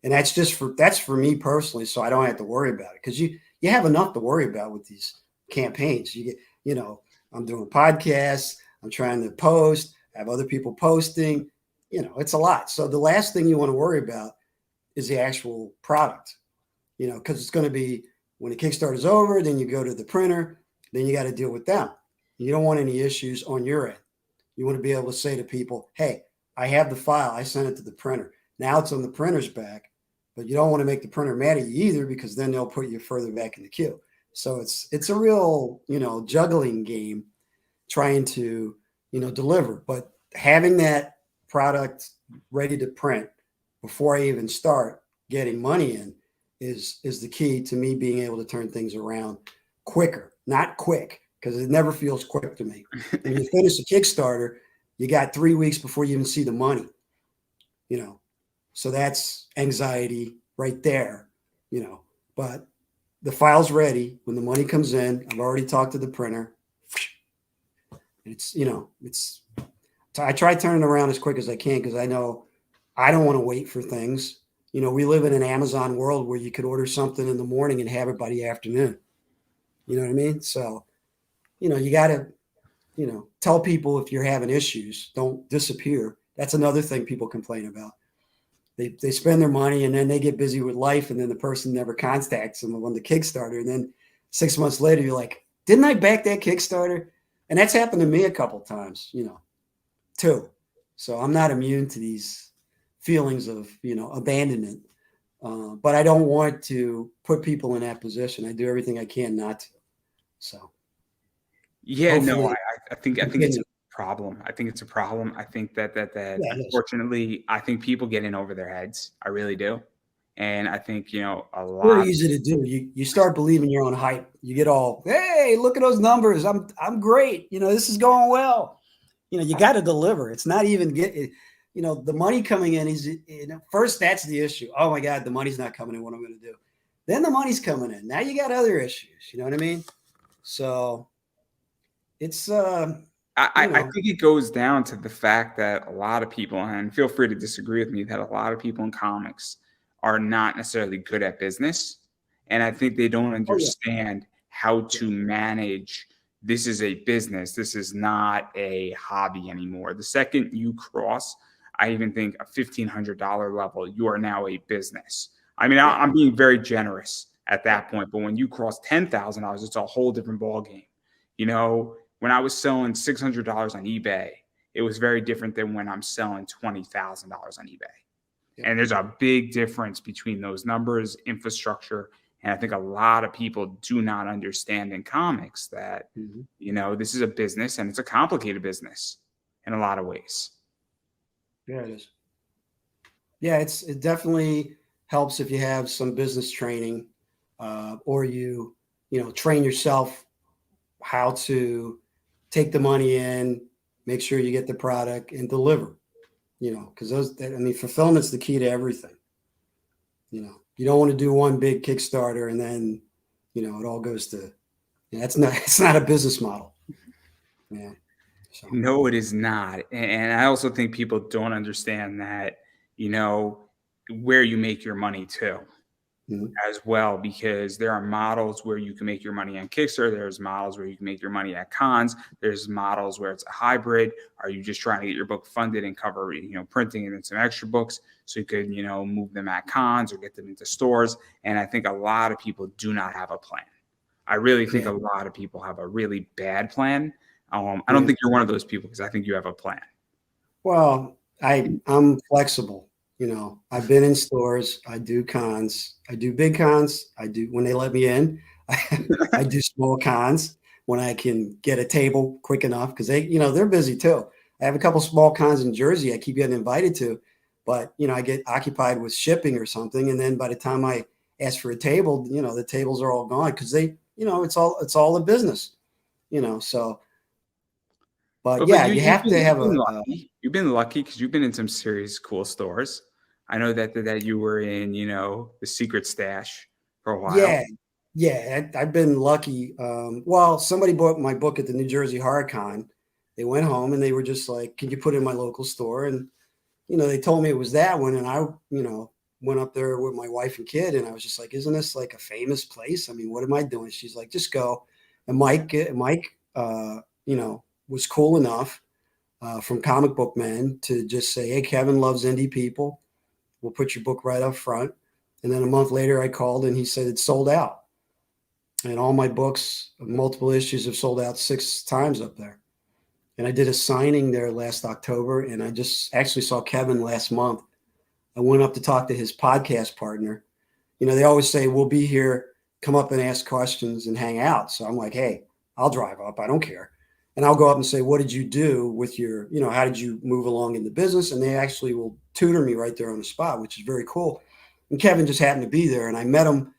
And that's for me personally, so I don't have to worry about it, because you have enough to worry about with these campaigns. You get, I'm doing podcasts, I'm trying to post, have other people posting, it's a lot. So the last thing you want to worry about is the actual product, because it's going to be, when the Kickstarter is over, then you go to the printer, then you got to deal with them. You don't want any issues on your end. You want to be able to say to people, hey, I have the file. I sent it to the printer. Now it's on the printer's back, but you don't want to make the printer mad at you either, because then they'll put you further back in the queue. So it's a real, juggling game trying to, deliver. But having that product ready to print before I even start getting money in is the key to me being able to turn things around quicker, not quick, because it never feels quick to me. When you finish a Kickstarter, you got 3 weeks before you even see the money, so that's anxiety right there, but the file's ready. When the money comes in, I've already talked to the printer. I try turning it around as quick as I can, because I know I don't want to wait for things. We live in an Amazon world where you could order something in the morning and have it by the afternoon. You know what I mean? So, you got to, tell people if you're having issues, don't disappear. That's another thing people complain about. They spend their money and then they get busy with life, and then the person never contacts them on the Kickstarter. And then 6 months later, you're like, didn't I back that Kickstarter? And that's happened to me a couple of times, too. So I'm not immune to these feelings of, abandonment. But I don't want to put people in that position. I do everything I can not to. So. Yeah, no, I think it's a problem. I think it's a problem. I think that unfortunately, I think people get in over their heads. I really do. And I think, a lot. Very easy to do. You start believing your own hype. You get all, hey, look at those numbers. I'm great. This is going well. You got to deliver. It's not even the money coming in is, first that's the issue. Oh my God, the money's not coming in. What am I going to do? Then the money's coming in. Now you got other issues. You know what I mean? So it's, I think it goes down to the fact that a lot of people, and feel free to disagree with me, that a lot of people in comics are not necessarily good at business. And I think they don't understand how to manage. This is a business. This is not a hobby anymore. The second you cross, I even think, a $1,500 level, you are now a business. I mean, I'm being very generous at that point. But when you cross $10,000, it's a whole different ballgame. When I was selling $600 on eBay, it was very different than when I'm selling $20,000 on eBay. Yeah. And there's a big difference between those numbers, infrastructure. And I think a lot of people do not understand in comics that, this is a business, and it's a complicated business in a lot of ways. Yeah, it is. Yeah, it definitely helps if you have some business training, or you train yourself how to take the money in, make sure you get the product and deliver, because fulfillment's the key to everything. You don't want to do one big Kickstarter and then, it all goes to, it's not a business model. Yeah. So. No, it is not. And I also think people don't understand that, where you make your money too. As well, because there are models where you can make your money on Kickstarter. There's models where you can make your money at cons. There's models where it's a hybrid. Are you just trying to get your book funded and cover, printing and then some extra books so you could, move them at cons or get them into stores? And I think a lot of people do not have a plan. I really think a lot of people have a really bad plan. I don't think you're one of those people, because I think you have a plan. Well, I'm flexible. I've been in stores. I do cons. I do big cons. I do when they let me in. I do small cons when I can get a table quick enough, because they're busy too. I have a couple small cons in Jersey I keep getting invited to, but I get occupied with shipping or something, and then by the time I ask for a table, the tables are all gone because they, it's all a business, So. But yeah, you have to have you've been lucky because you've been in some serious cool stores. I know that you were in, the Secret Stash for a while. Yeah, I've been lucky. Well, somebody bought my book at the New Jersey Horror Con. They went home and they were just like, "Can you put it in my local store?" And they told me it was that one, and I went up there with my wife and kid, and I was just like, "Isn't this like a famous place? I mean, what am I doing?" She's like, "Just go." And Mike, was cool enough from Comic Book Men to just say, "Hey, Kevin loves indie people. We'll put your book right up front." And then a month later I called and he said it's sold out. And all my books, multiple issues, have sold out 6 times up there. And I did a signing there last October, and I just actually saw Kevin last month. I went up to talk to his podcast partner. They always say, "We'll be here, come up and ask questions and hang out." So I'm like, "Hey, I'll drive up. I don't care." and I'll go up and say, what did you do with your, how did you move along in the business? And they actually will tutor me right there on the spot, which is very cool. And Kevin just happened to be there, and I met him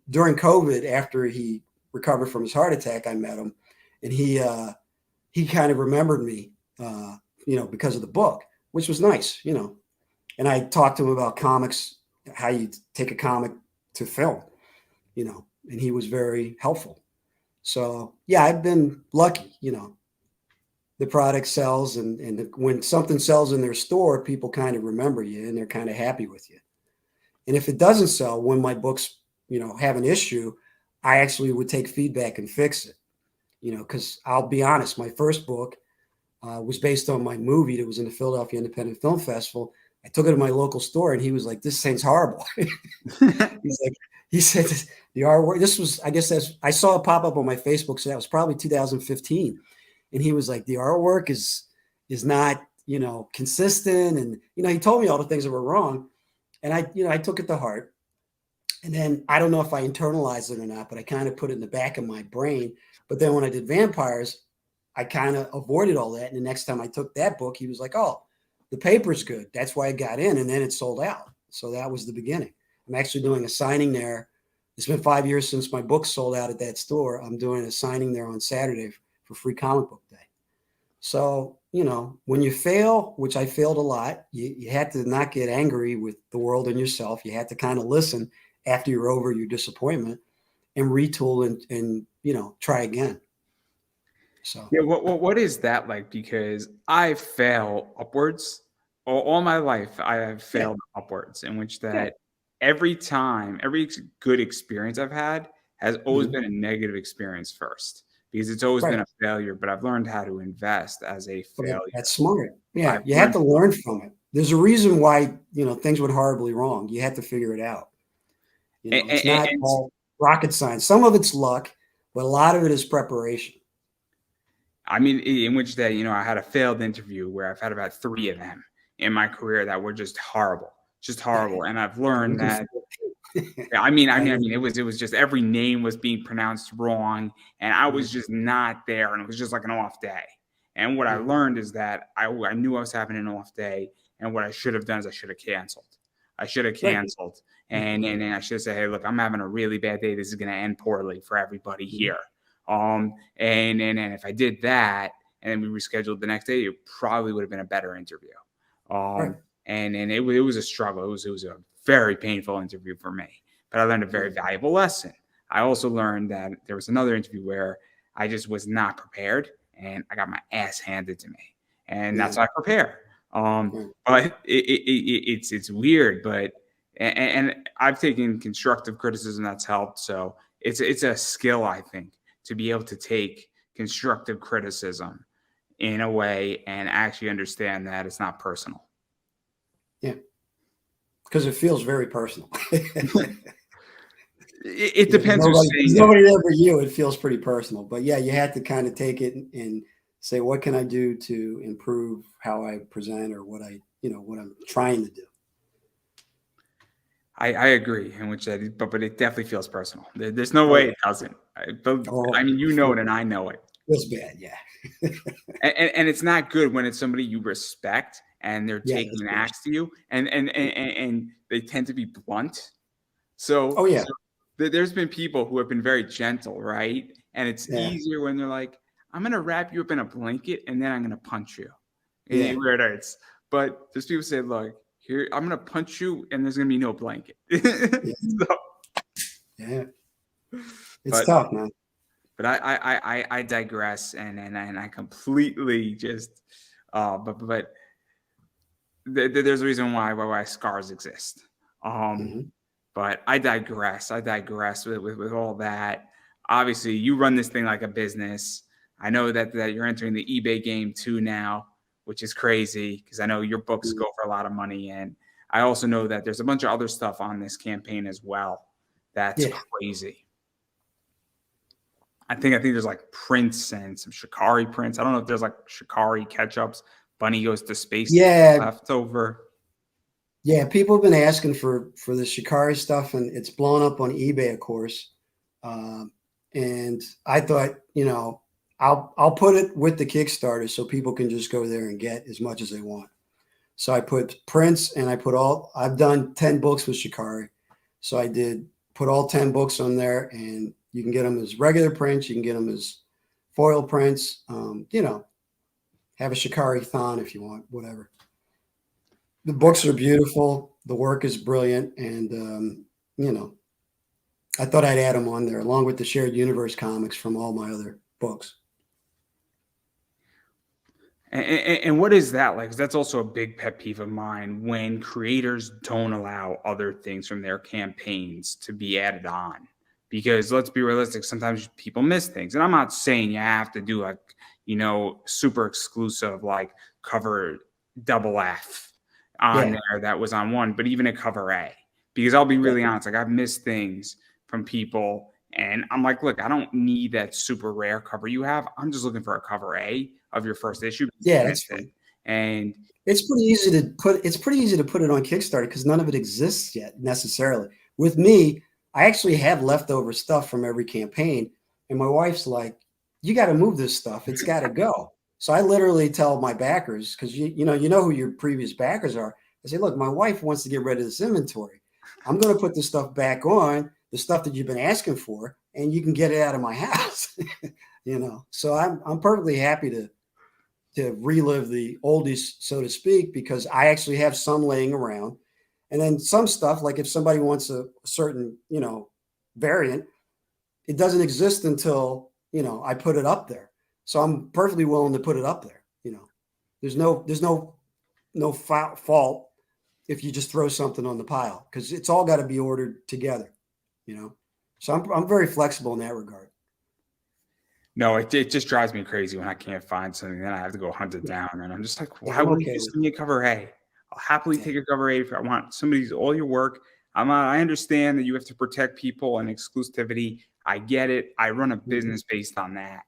during COVID after he recovered from his heart attack. I met him, and he kind of remembered me, because of the book, which was nice, And I talked to him about comics, how you take a comic to film, and he was very helpful. So yeah, I've been lucky, the product sells, and when something sells in their store, people kind of remember you and they're kind of happy with you. And if it doesn't sell, when my books, have an issue, I actually would take feedback and fix it, because I'll be honest, my first book was based on my movie that was in the Philadelphia Independent Film Festival. I took it to my local store, and he was like, "This thing's horrible." He said, "The artwork." This was, I guess, I saw it pop up on my Facebook, so that was probably 2015. And he was like, "The artwork is not, consistent," and he told me all the things that were wrong, and I took it to heart. And then I don't know if I internalized it or not, but I kind of put it in the back of my brain. But then when I did vampires, I kind of avoided all that. And the next time I took that book, he was like, "Oh, the paper's good. That's why I got in." And then it sold out. So that was the beginning. I'm actually doing a signing there. It's been 5 years since my book sold out at that store. I'm doing a signing there on Saturday for Free Comic Book Day. So, when you fail, which I failed a lot, you had to not get angry with the world and yourself. You had to kind of listen after you're over your disappointment and retool and try again. So yeah, what is that like? Because I fail upwards. All my life, I have failed upwards, in which that every time, every good experience I've had has always been a negative experience first, because it's always been a failure. But I've learned how to invest as a failure. That's smart. Yeah, you have to learn from it. There's a reason why things went horribly wrong. You have to figure it out. It's not all rocket science. Some of it's luck, but a lot of it is preparation. I mean, in which that, I had a failed interview where I've had about 3 of them in my career that were just horrible. And I've learned that, it was just every name was being pronounced wrong, and I was just not there, and it was just like an off day. And what I learned is that I knew I was having an off day, and what I should have done is I should have canceled. And I should say, "Hey, look, I'm having a really bad day. This is going to end poorly for everybody here." And if I did that and then we rescheduled the next day, it probably would have been a better interview. And it was a struggle. It was a very painful interview for me, but I learned a very valuable lesson. I also learned that there was another interview where I just was not prepared, and I got my ass handed to me, and that's how I prepare. But it's weird, but and I've taken constructive criticism that's helped. So it's a skill, I think, to be able to take constructive criticism in a way and actually understand that it's not personal. Yeah, because it feels very personal. It depends who's saying it. Nobody there but you. It feels pretty personal. But yeah, you have to kind of take it and say, what can I do to improve how I present or what I'm trying to do. I agree, in which but it definitely feels personal. There's no way it doesn't. It, and I know it. It's bad, yeah. and it's not good when it's somebody you respect and they're taking an axe to you, and they tend to be blunt. So, there's been people who have been very gentle, right? And it's easier when they're like, "I'm going to wrap you up in a blanket and then I'm going to punch you." Where it hurts. But there's people who say, "Look, here, I'm going to punch you and there's going to be no blanket." It's tough, man. But I digress, and I completely just but there's a reason why scars exist. But I digress with all that. Obviously, you run this thing like a business. I know that you're entering the eBay game too now, which is crazy because I know your books go for a lot of money, and I also know that there's a bunch of other stuff on this campaign as well. That's crazy. I think there's like prints and some Shikari prints. I don't know if there's like Shikari catch-ups. Bunny goes to space. Left over. Yeah, people have been asking for the Shikari stuff, and it's blown up on eBay, of course. And I thought, I'll put it with the Kickstarter so people can just go there and get as much as they want. So I put prints and I've done 10 books with Shikari. So I put all 10 books on there, and you can get them as regular prints. You can get them as foil prints. Have a Shikari-thon if you want, whatever. The books are beautiful. The work is brilliant. And, I thought I'd add them on there along with the shared universe comics from all my other books. And what is that like? 'Cause that's also a big pet peeve of mine when creators don't allow other things from their campaigns to be added on. Because let's be realistic, sometimes people miss things. And I'm not saying you have to do super exclusive, like cover double F on there that was on one, but even a cover A. Because I'll be really honest, like I've missed things from people. And I'm like, look, I don't need that super rare cover you have. I'm just looking for a cover A of your first issue. Yeah, that's fine. And it's pretty easy to put it on Kickstarter because none of it exists yet necessarily. With me, I actually have leftover stuff from every campaign, and my wife's like, "You got to move this stuff. It's got to go." So I literally tell my backers, because you know who your previous backers are. I say, "Look, my wife wants to get rid of this inventory. I'm going to put this stuff back on, the stuff that you've been asking for, and you can get it out of my house." So I'm perfectly happy to relive the oldies, so to speak, because I actually have some laying around. And then some stuff, like if somebody wants a certain, variant, it doesn't exist until, I put it up there. So I'm perfectly willing to put it up there. There's no fault if you just throw something on the pile, because it's all got to be ordered together, So I'm very flexible in that regard. No, it just drives me crazy when I can't find something. Then I have to go hunt it down, and I'm just like, why wouldn't you just give me a cover A? I'll happily take a cover A if I want somebody's all your work. I understand that you have to protect people and exclusivity. I get it. I run a business based on that,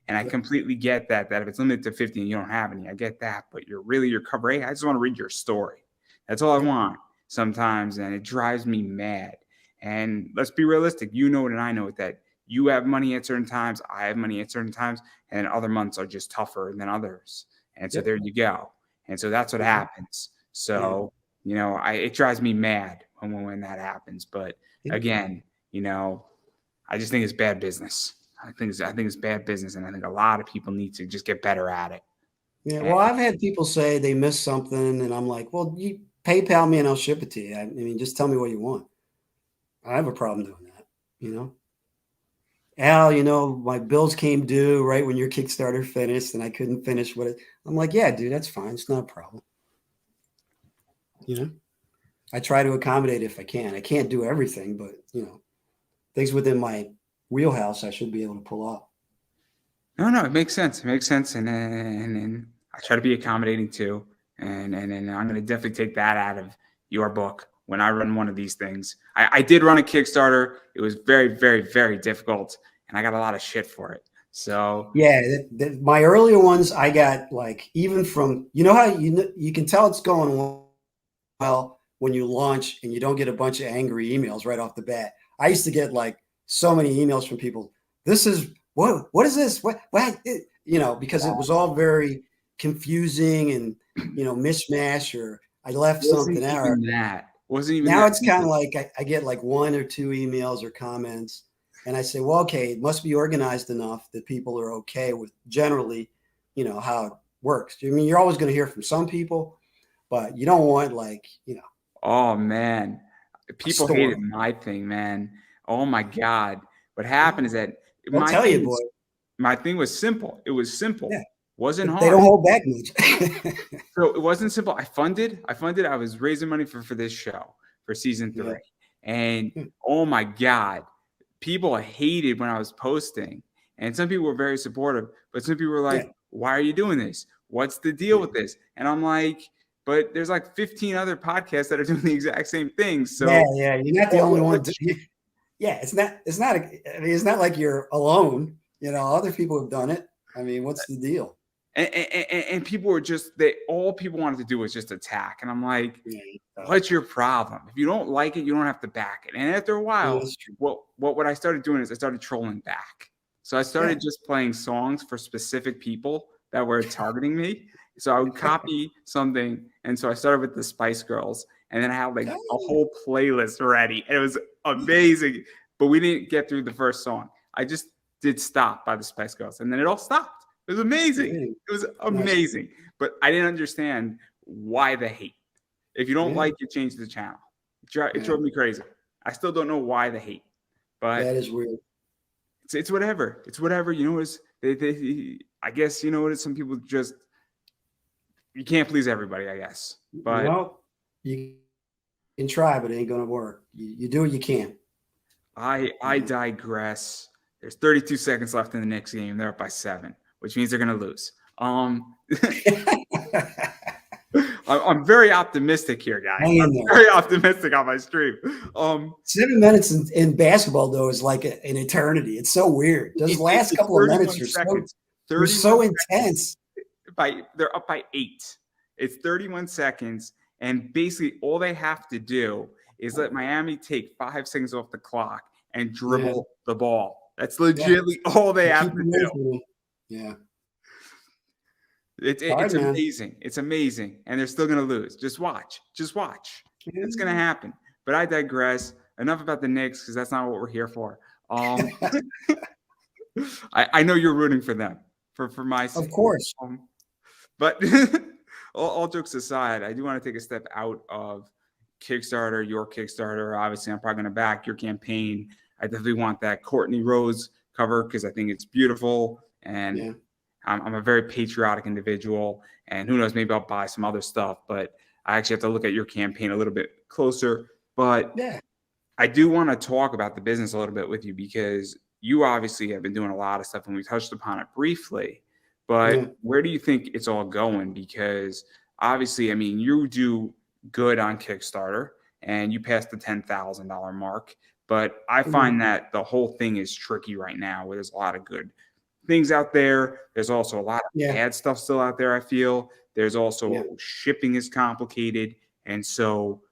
and I completely get that if it's limited to 50 and you don't have any, I get that. But your cover A. I just want to read your story. That's all I want sometimes, and it drives me mad. And let's be realistic. You know it, and I know it, that you have money at certain times. I have money at certain times, and other months are just tougher than others. And so there you go. And so that's what happens. So, it drives me mad when that happens. But again, I just think it's bad business. I think it's bad business, and I think a lot of people need to just get better at it. Yeah. Well, I've had people say they missed something, and I'm like, well, you PayPal me and I'll ship it to you. I mean, just tell me what you want. I have a problem doing that, Al, my bills came due right when your Kickstarter finished and I couldn't finish I'm like, yeah, dude, that's fine. It's not a problem. I try to accommodate if I can. I can't do everything, but things within my wheelhouse, I should be able to pull off. No, it makes sense. It makes sense. And I try to be accommodating too. And I'm going to definitely take that out of your book when I run one of these things. I did run a Kickstarter. It was very, very, very difficult, and I got a lot of shit for it. So yeah, my earlier ones, I got like, even from, how you can tell it's going well when you launch and you don't get a bunch of angry emails right off the bat. I used to get like so many emails from people. This is what is this? What because it was all very confusing and mishmash, or I left something out. Now it's kind of like I get like one or two emails or comments, and I say, well, okay, it must be organized enough that people are okay with generally, how it works. I mean, you're always going to hear from some people, but you don't want Oh man, people hated my thing, man. Oh my God, what happened is that my thing was simple. It was simple. Yeah. Wasn't hard. They don't hold back much. So it wasn't simple. I funded. I was raising money for this show for season 3. And oh my God, people hated when I was posting. And some people were very supportive, but some people were like, why are you doing this? What's the deal with this? And I'm like, but there's like 15 other podcasts that are doing the exact same thing. So you're not the only one. It's not like you're alone. Other people have done it. I mean, what's the deal? And people were all people wanted to do was just attack. And I'm like, what's your problem? If you don't like it, you don't have to back it. And after a while, what I started doing is I started trolling back. So I started just playing songs for specific people that were targeting me. So I would copy something. And so I started with the Spice Girls, and then I had like a whole playlist ready. And it was amazing. But we didn't get through the first song. I just did Stop by the Spice Girls, and then it all stopped. It was amazing. It was amazing. But I didn't understand why the hate. If you don't like it, change the channel. It drove me crazy. I still don't know why the hate. But that is weird. It's whatever. It's whatever. You know, I guess, you know what, some people just, you can't please everybody, I guess. But well, you can try, but it ain't gonna work. You do what you can. I digress. There's 32 seconds left in the next game. They're up by 7, which means they're gonna lose. I'm very optimistic here, guys. I'm very optimistic on my stream. 7 minutes in basketball, though, is like an eternity. It's so weird. Those last couple of minutes are so intense. They're up by 8. It's 31 seconds, and basically all they have to do is let Miami take 5 seconds off the clock and dribble the ball. That's legitimately all they have to do. Yeah. It's amazing. It's amazing. And they're still going to lose. Just watch. Just watch. It's going to happen. But I digress. Enough about the Knicks, because that's not what we're here for. I know you're rooting for them, for my sake. Of course. But all jokes aside, I do want to take a step out of Kickstarter, your Kickstarter. Obviously, I'm probably going to back your campaign. I definitely want that Courtney Rose cover because I think it's beautiful. And I'm a very patriotic individual, and who knows, maybe I'll buy some other stuff, but I actually have to look at your campaign a little bit closer. But I do want to talk about the business a little bit with you, because you obviously have been doing a lot of stuff, and we touched upon it briefly, but where do you think it's all going? Because obviously, I mean, you do good on Kickstarter and you passed the $10,000 mark, but I find that the whole thing is tricky right now, where there's a lot of good things out there. There's also a lot of bad stuff still out there, I feel. There's also shipping is complicated. And so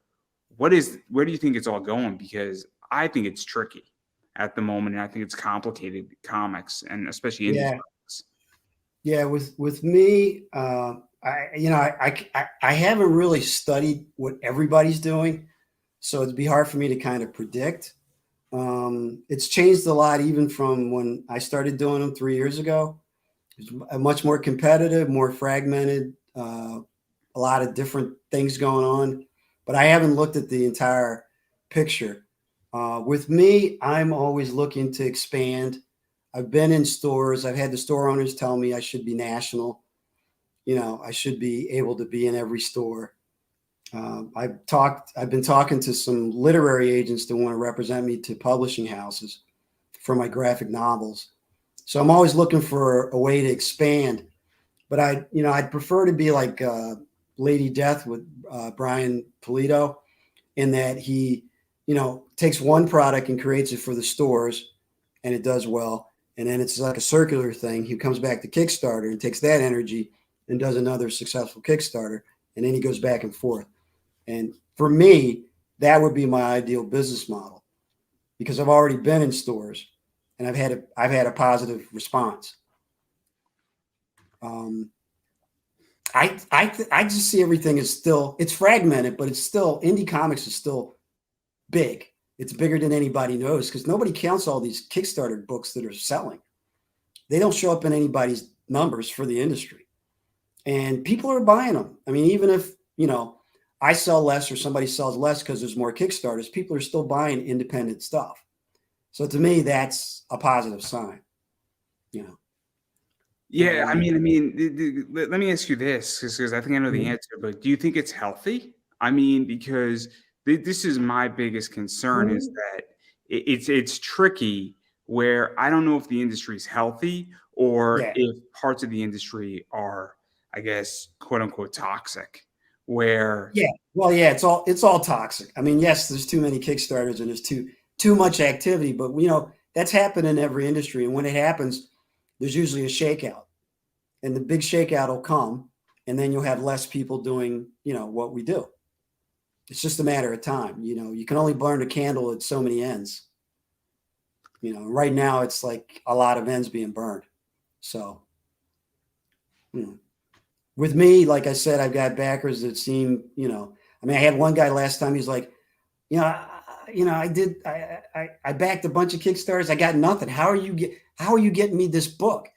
where do you think it's all going? Because I think it's tricky at the moment, and I think it's complicated, comics, and especially indie comics. Yeah, with me, I haven't really studied what everybody's doing, so it'd be hard for me to kind of predict. It's changed a lot, even from when I started doing them 3 years ago. It's much more competitive, more fragmented, a lot of different things going on, but I haven't looked at the entire picture. With me, I'm always looking to expand. I've been in stores. I've had the store owners tell me I should be national. You know, I should be able to be in every store. I've been talking to some literary agents that want to represent me to publishing houses for my graphic novels. So I'm always looking for a way to expand, but I'd prefer to be like Lady Death with Brian Pulido, in that he, takes one product and creates it for the stores, and it does well. And then it's like a circular thing. He comes back to Kickstarter and takes that energy and does another successful Kickstarter, and then he goes back and forth. And for me, that would be my ideal business model, because I've already been in stores and I've had a positive response. I just see everything as it's fragmented, but it's still, indie comics is still big. It's bigger than anybody knows, because nobody counts all these Kickstarter books that are selling. They don't show up in anybody's numbers for the industry, and people are buying them. I mean, even if, I sell less or somebody sells less because there's more Kickstarters, people are still buying independent stuff. So to me, that's a positive sign, Yeah, I mean, let me ask you this, because I think I know the answer, but do you think it's healthy? I mean, because this is my biggest concern, is that it's tricky, where I don't know if the industry is healthy, or if parts of the industry are, I guess, quote unquote, toxic. Where it's all toxic. I mean, yes, there's too many Kickstarters and there's too much activity, but that's happened in every industry. And when it happens, there's usually a shakeout, and the big shakeout will come, and then you'll have less people doing, what we do. It's just a matter of time. You can only burn a candle at so many ends. Right now it's like a lot of ends being burned. So, with me, like I said, I've got backers that seem, I mean, I had one guy last time. He's like, I backed a bunch of Kickstarters. I got nothing. How are you getting me this book?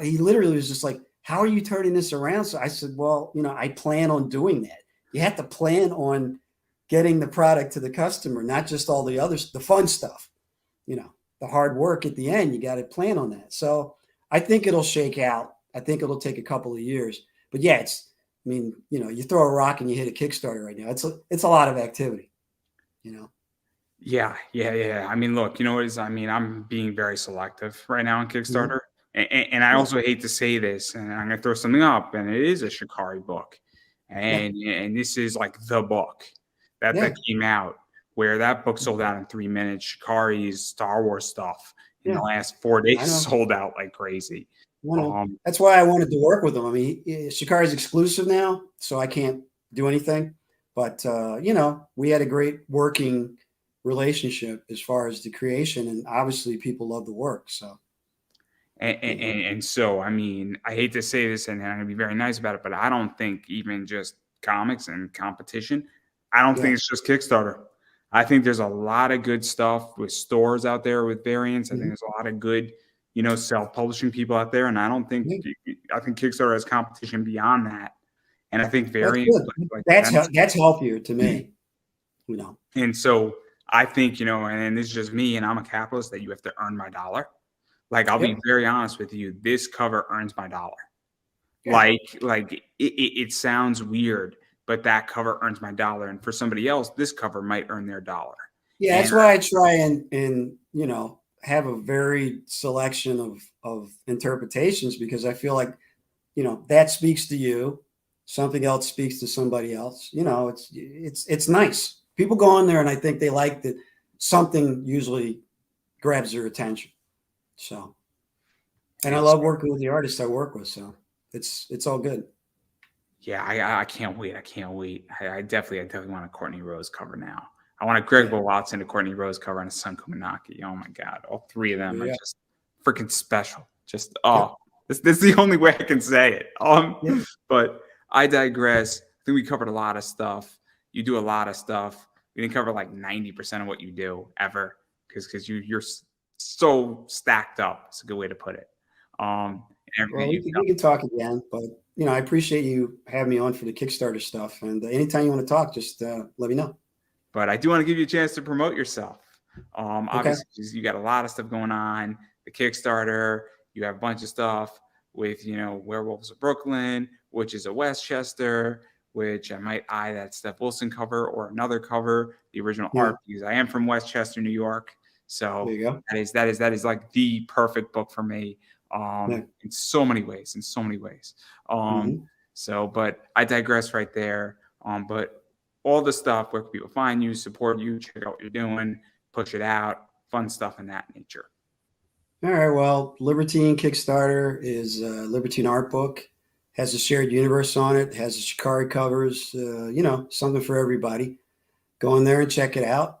He literally was just like, how are you turning this around? So I said, well, I plan on doing that. You have to plan on getting the product to the customer, not just all the fun stuff, the hard work at the end. You got to plan on that. So I think it'll shake out. I think it'll take a couple of years, but yeah, you throw a rock and you hit a Kickstarter right now. It's a lot of activity, Yeah. I mean, look, you know what is, I'm being very selective right now on Mhm. Kickstarter. And I Yeah. also hate to say this, and I'm going to throw something up, and it is a Shikari book. Yeah. And this is like the book that Yeah. came out, where that book sold out in 3 minutes. Shikari's Star Wars stuff in the Yeah. last 4 I days know. sold out like crazy. I know. Um, That's why I wanted to work with him. I mean, Shikari's exclusive now, so I can't do anything. But we had a great working relationship as far as the creation, and obviously people love the work. So you know, and so, I mean, I hate to say this, and I'm going to be very nice about it, but I don't think even just comics and competition, I don't think yeah. it's just Kickstarter. I think there's a lot of good stuff with stores out there with variants. I think Mhm. there's a lot of good, self-publishing people out there, and I don't think Yeah. I think Kickstarter has competition beyond that. And I think That's variants good. like That's healthier to me. and so I think, and this is just me, and I'm a capitalist, that you have to earn my dollar. Like, I'll be Yep. very honest with you, this cover earns my dollar. Yeah. It sounds weird, but that cover earns my dollar. And for somebody else, this cover might earn their dollar. Yeah. And That's why I try and have a varied selection of interpretations, because I feel like that speaks to you, something else speaks to somebody else. It's nice. People go on there and I think they like that something usually grabs their attention. So, and I it's, love working with the artists I work with. So it's all good. yeah, I can't wait. I can't wait. I definitely want a Courtney Rose cover now. I want a Greg Yeah. Watson, a Courtney Rose cover, and a Sun Kumanaki. Oh my God. All three of them are Yeah. just freaking special. Just, Yep. this is the only way I can say it. Yeah. But I digress. I think we covered a lot of stuff. You do a lot of stuff. We didn't cover like 90% of what you do ever, because you're so stacked up. It's a good way to put it. And everything Well, that we you've can, done. we can talk again, but I appreciate you having me on for the Kickstarter stuff. And anytime you want to talk, just let me know. But I do want to give you a chance to promote yourself. Okay. Obviously, you got a lot of stuff going on. The Kickstarter, you have a bunch of stuff with, Werewolves of Brooklyn, which is a Westchester, which I might eye that Steph Wilson cover or another cover, the original Yeah. art, because I am from Westchester, New York. There So you go. that is like the perfect book for me, Yeah. in so many ways, Hmm. But I digress right there. But all the stuff, where can people find you, support you, check out what you're doing, push it out, fun stuff in that nature. All right. Well, Libertine Kickstarter is a Libertine art book. Has a shared universe on it. Has the Shikari covers. Something for everybody. Go in there and check it out.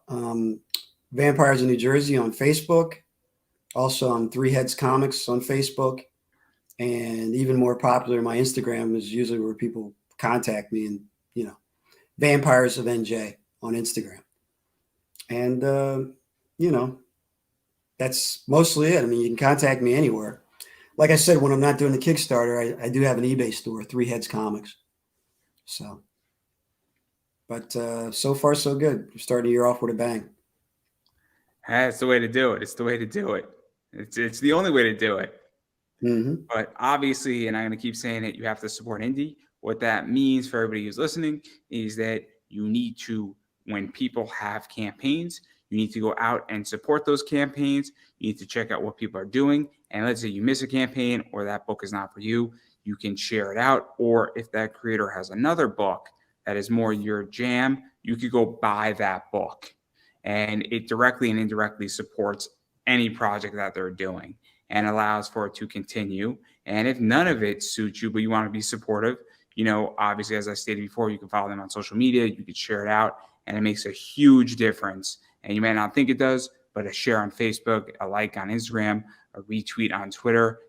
Vampires in New Jersey on Facebook. Also on Three Heads Comics on Facebook. And even more popular, my Instagram is usually where people contact me, and Vampires of NJ on Instagram. And that's mostly it. I mean, you can contact me anywhere. Like I said, when I'm not doing the Kickstarter, I do have an eBay store, Three Heads Comics. So, but so far so good. We're starting the year off with a bang. That's the way to do it. It's the way to do it. It's the only way to do it. Mm-hmm. But obviously, and I'm going to keep saying it, you have to support indie. What that means for everybody who's listening is that you need to, when people have campaigns, you need to go out and support those campaigns. You need to check out what people are doing. And let's say you miss a campaign or that book is not for you, you can share it out. Or if that creator has another book that is more your jam, you could go buy that book. And it directly and indirectly supports any project that they're doing and allows for it to continue. And if none of it suits you, but you want to be supportive, obviously, as I stated before, you can follow them on social media, you can share it out, and it makes a huge difference. And you may not think it does, but a share on Facebook, a like on Instagram, a retweet on Twitter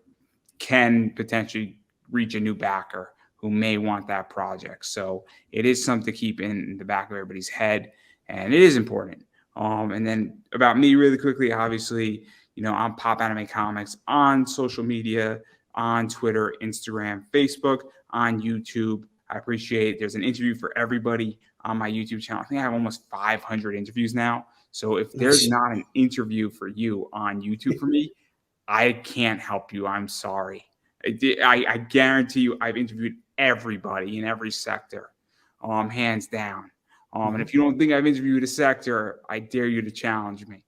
can potentially reach a new backer who may want that project. So it is something to keep in the back of everybody's head, and it is important. And then about me really quickly, obviously, I'm Pop Anime Comics on social media, on Twitter, Instagram, Facebook, on YouTube. I appreciate there's an interview for everybody on my YouTube channel. I think I have almost 500 interviews now. So if there's not an interview for you on YouTube for me, I can't help you. I'm sorry. I guarantee you I've interviewed everybody in every sector, hands down. And if you don't think I've interviewed a sector, I dare you to challenge me,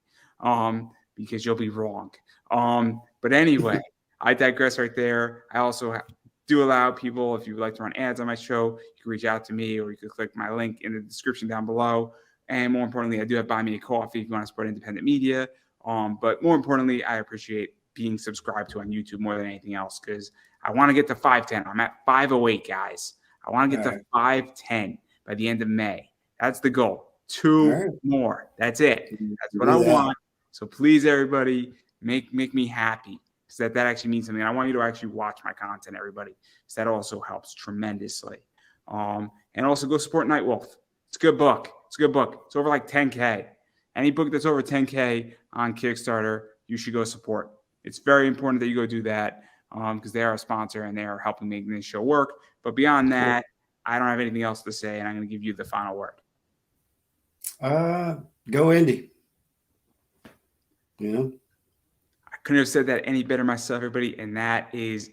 because you'll be wrong. But anyway, I digress right there. I also do allow people, if you would like to run ads on my show, you can reach out to me, or you can click my link in the description down below. And more importantly, I do have Buy Me a Coffee if you want to support independent media. But more importantly, I appreciate being subscribed to on YouTube more than anything else, because I want to get to 510. I'm at 508, guys. I want to get to 510 by the end of May. That's the goal. Two more. That's it. That's what I want. So please, everybody, make me happy, because that actually means something. I want you to actually watch my content, everybody, because that also helps tremendously. And also go support Nightwolf. It's a good book. It's a good book. It's over like 10K. Any book that's over 10K on Kickstarter, you should go support. It's very important that you go do that, because they are a sponsor and they are helping make this show work. But beyond that, I don't have anything else to say, and I'm going to give you the final word. Go indie. I couldn't have said that any better myself, everybody, and that is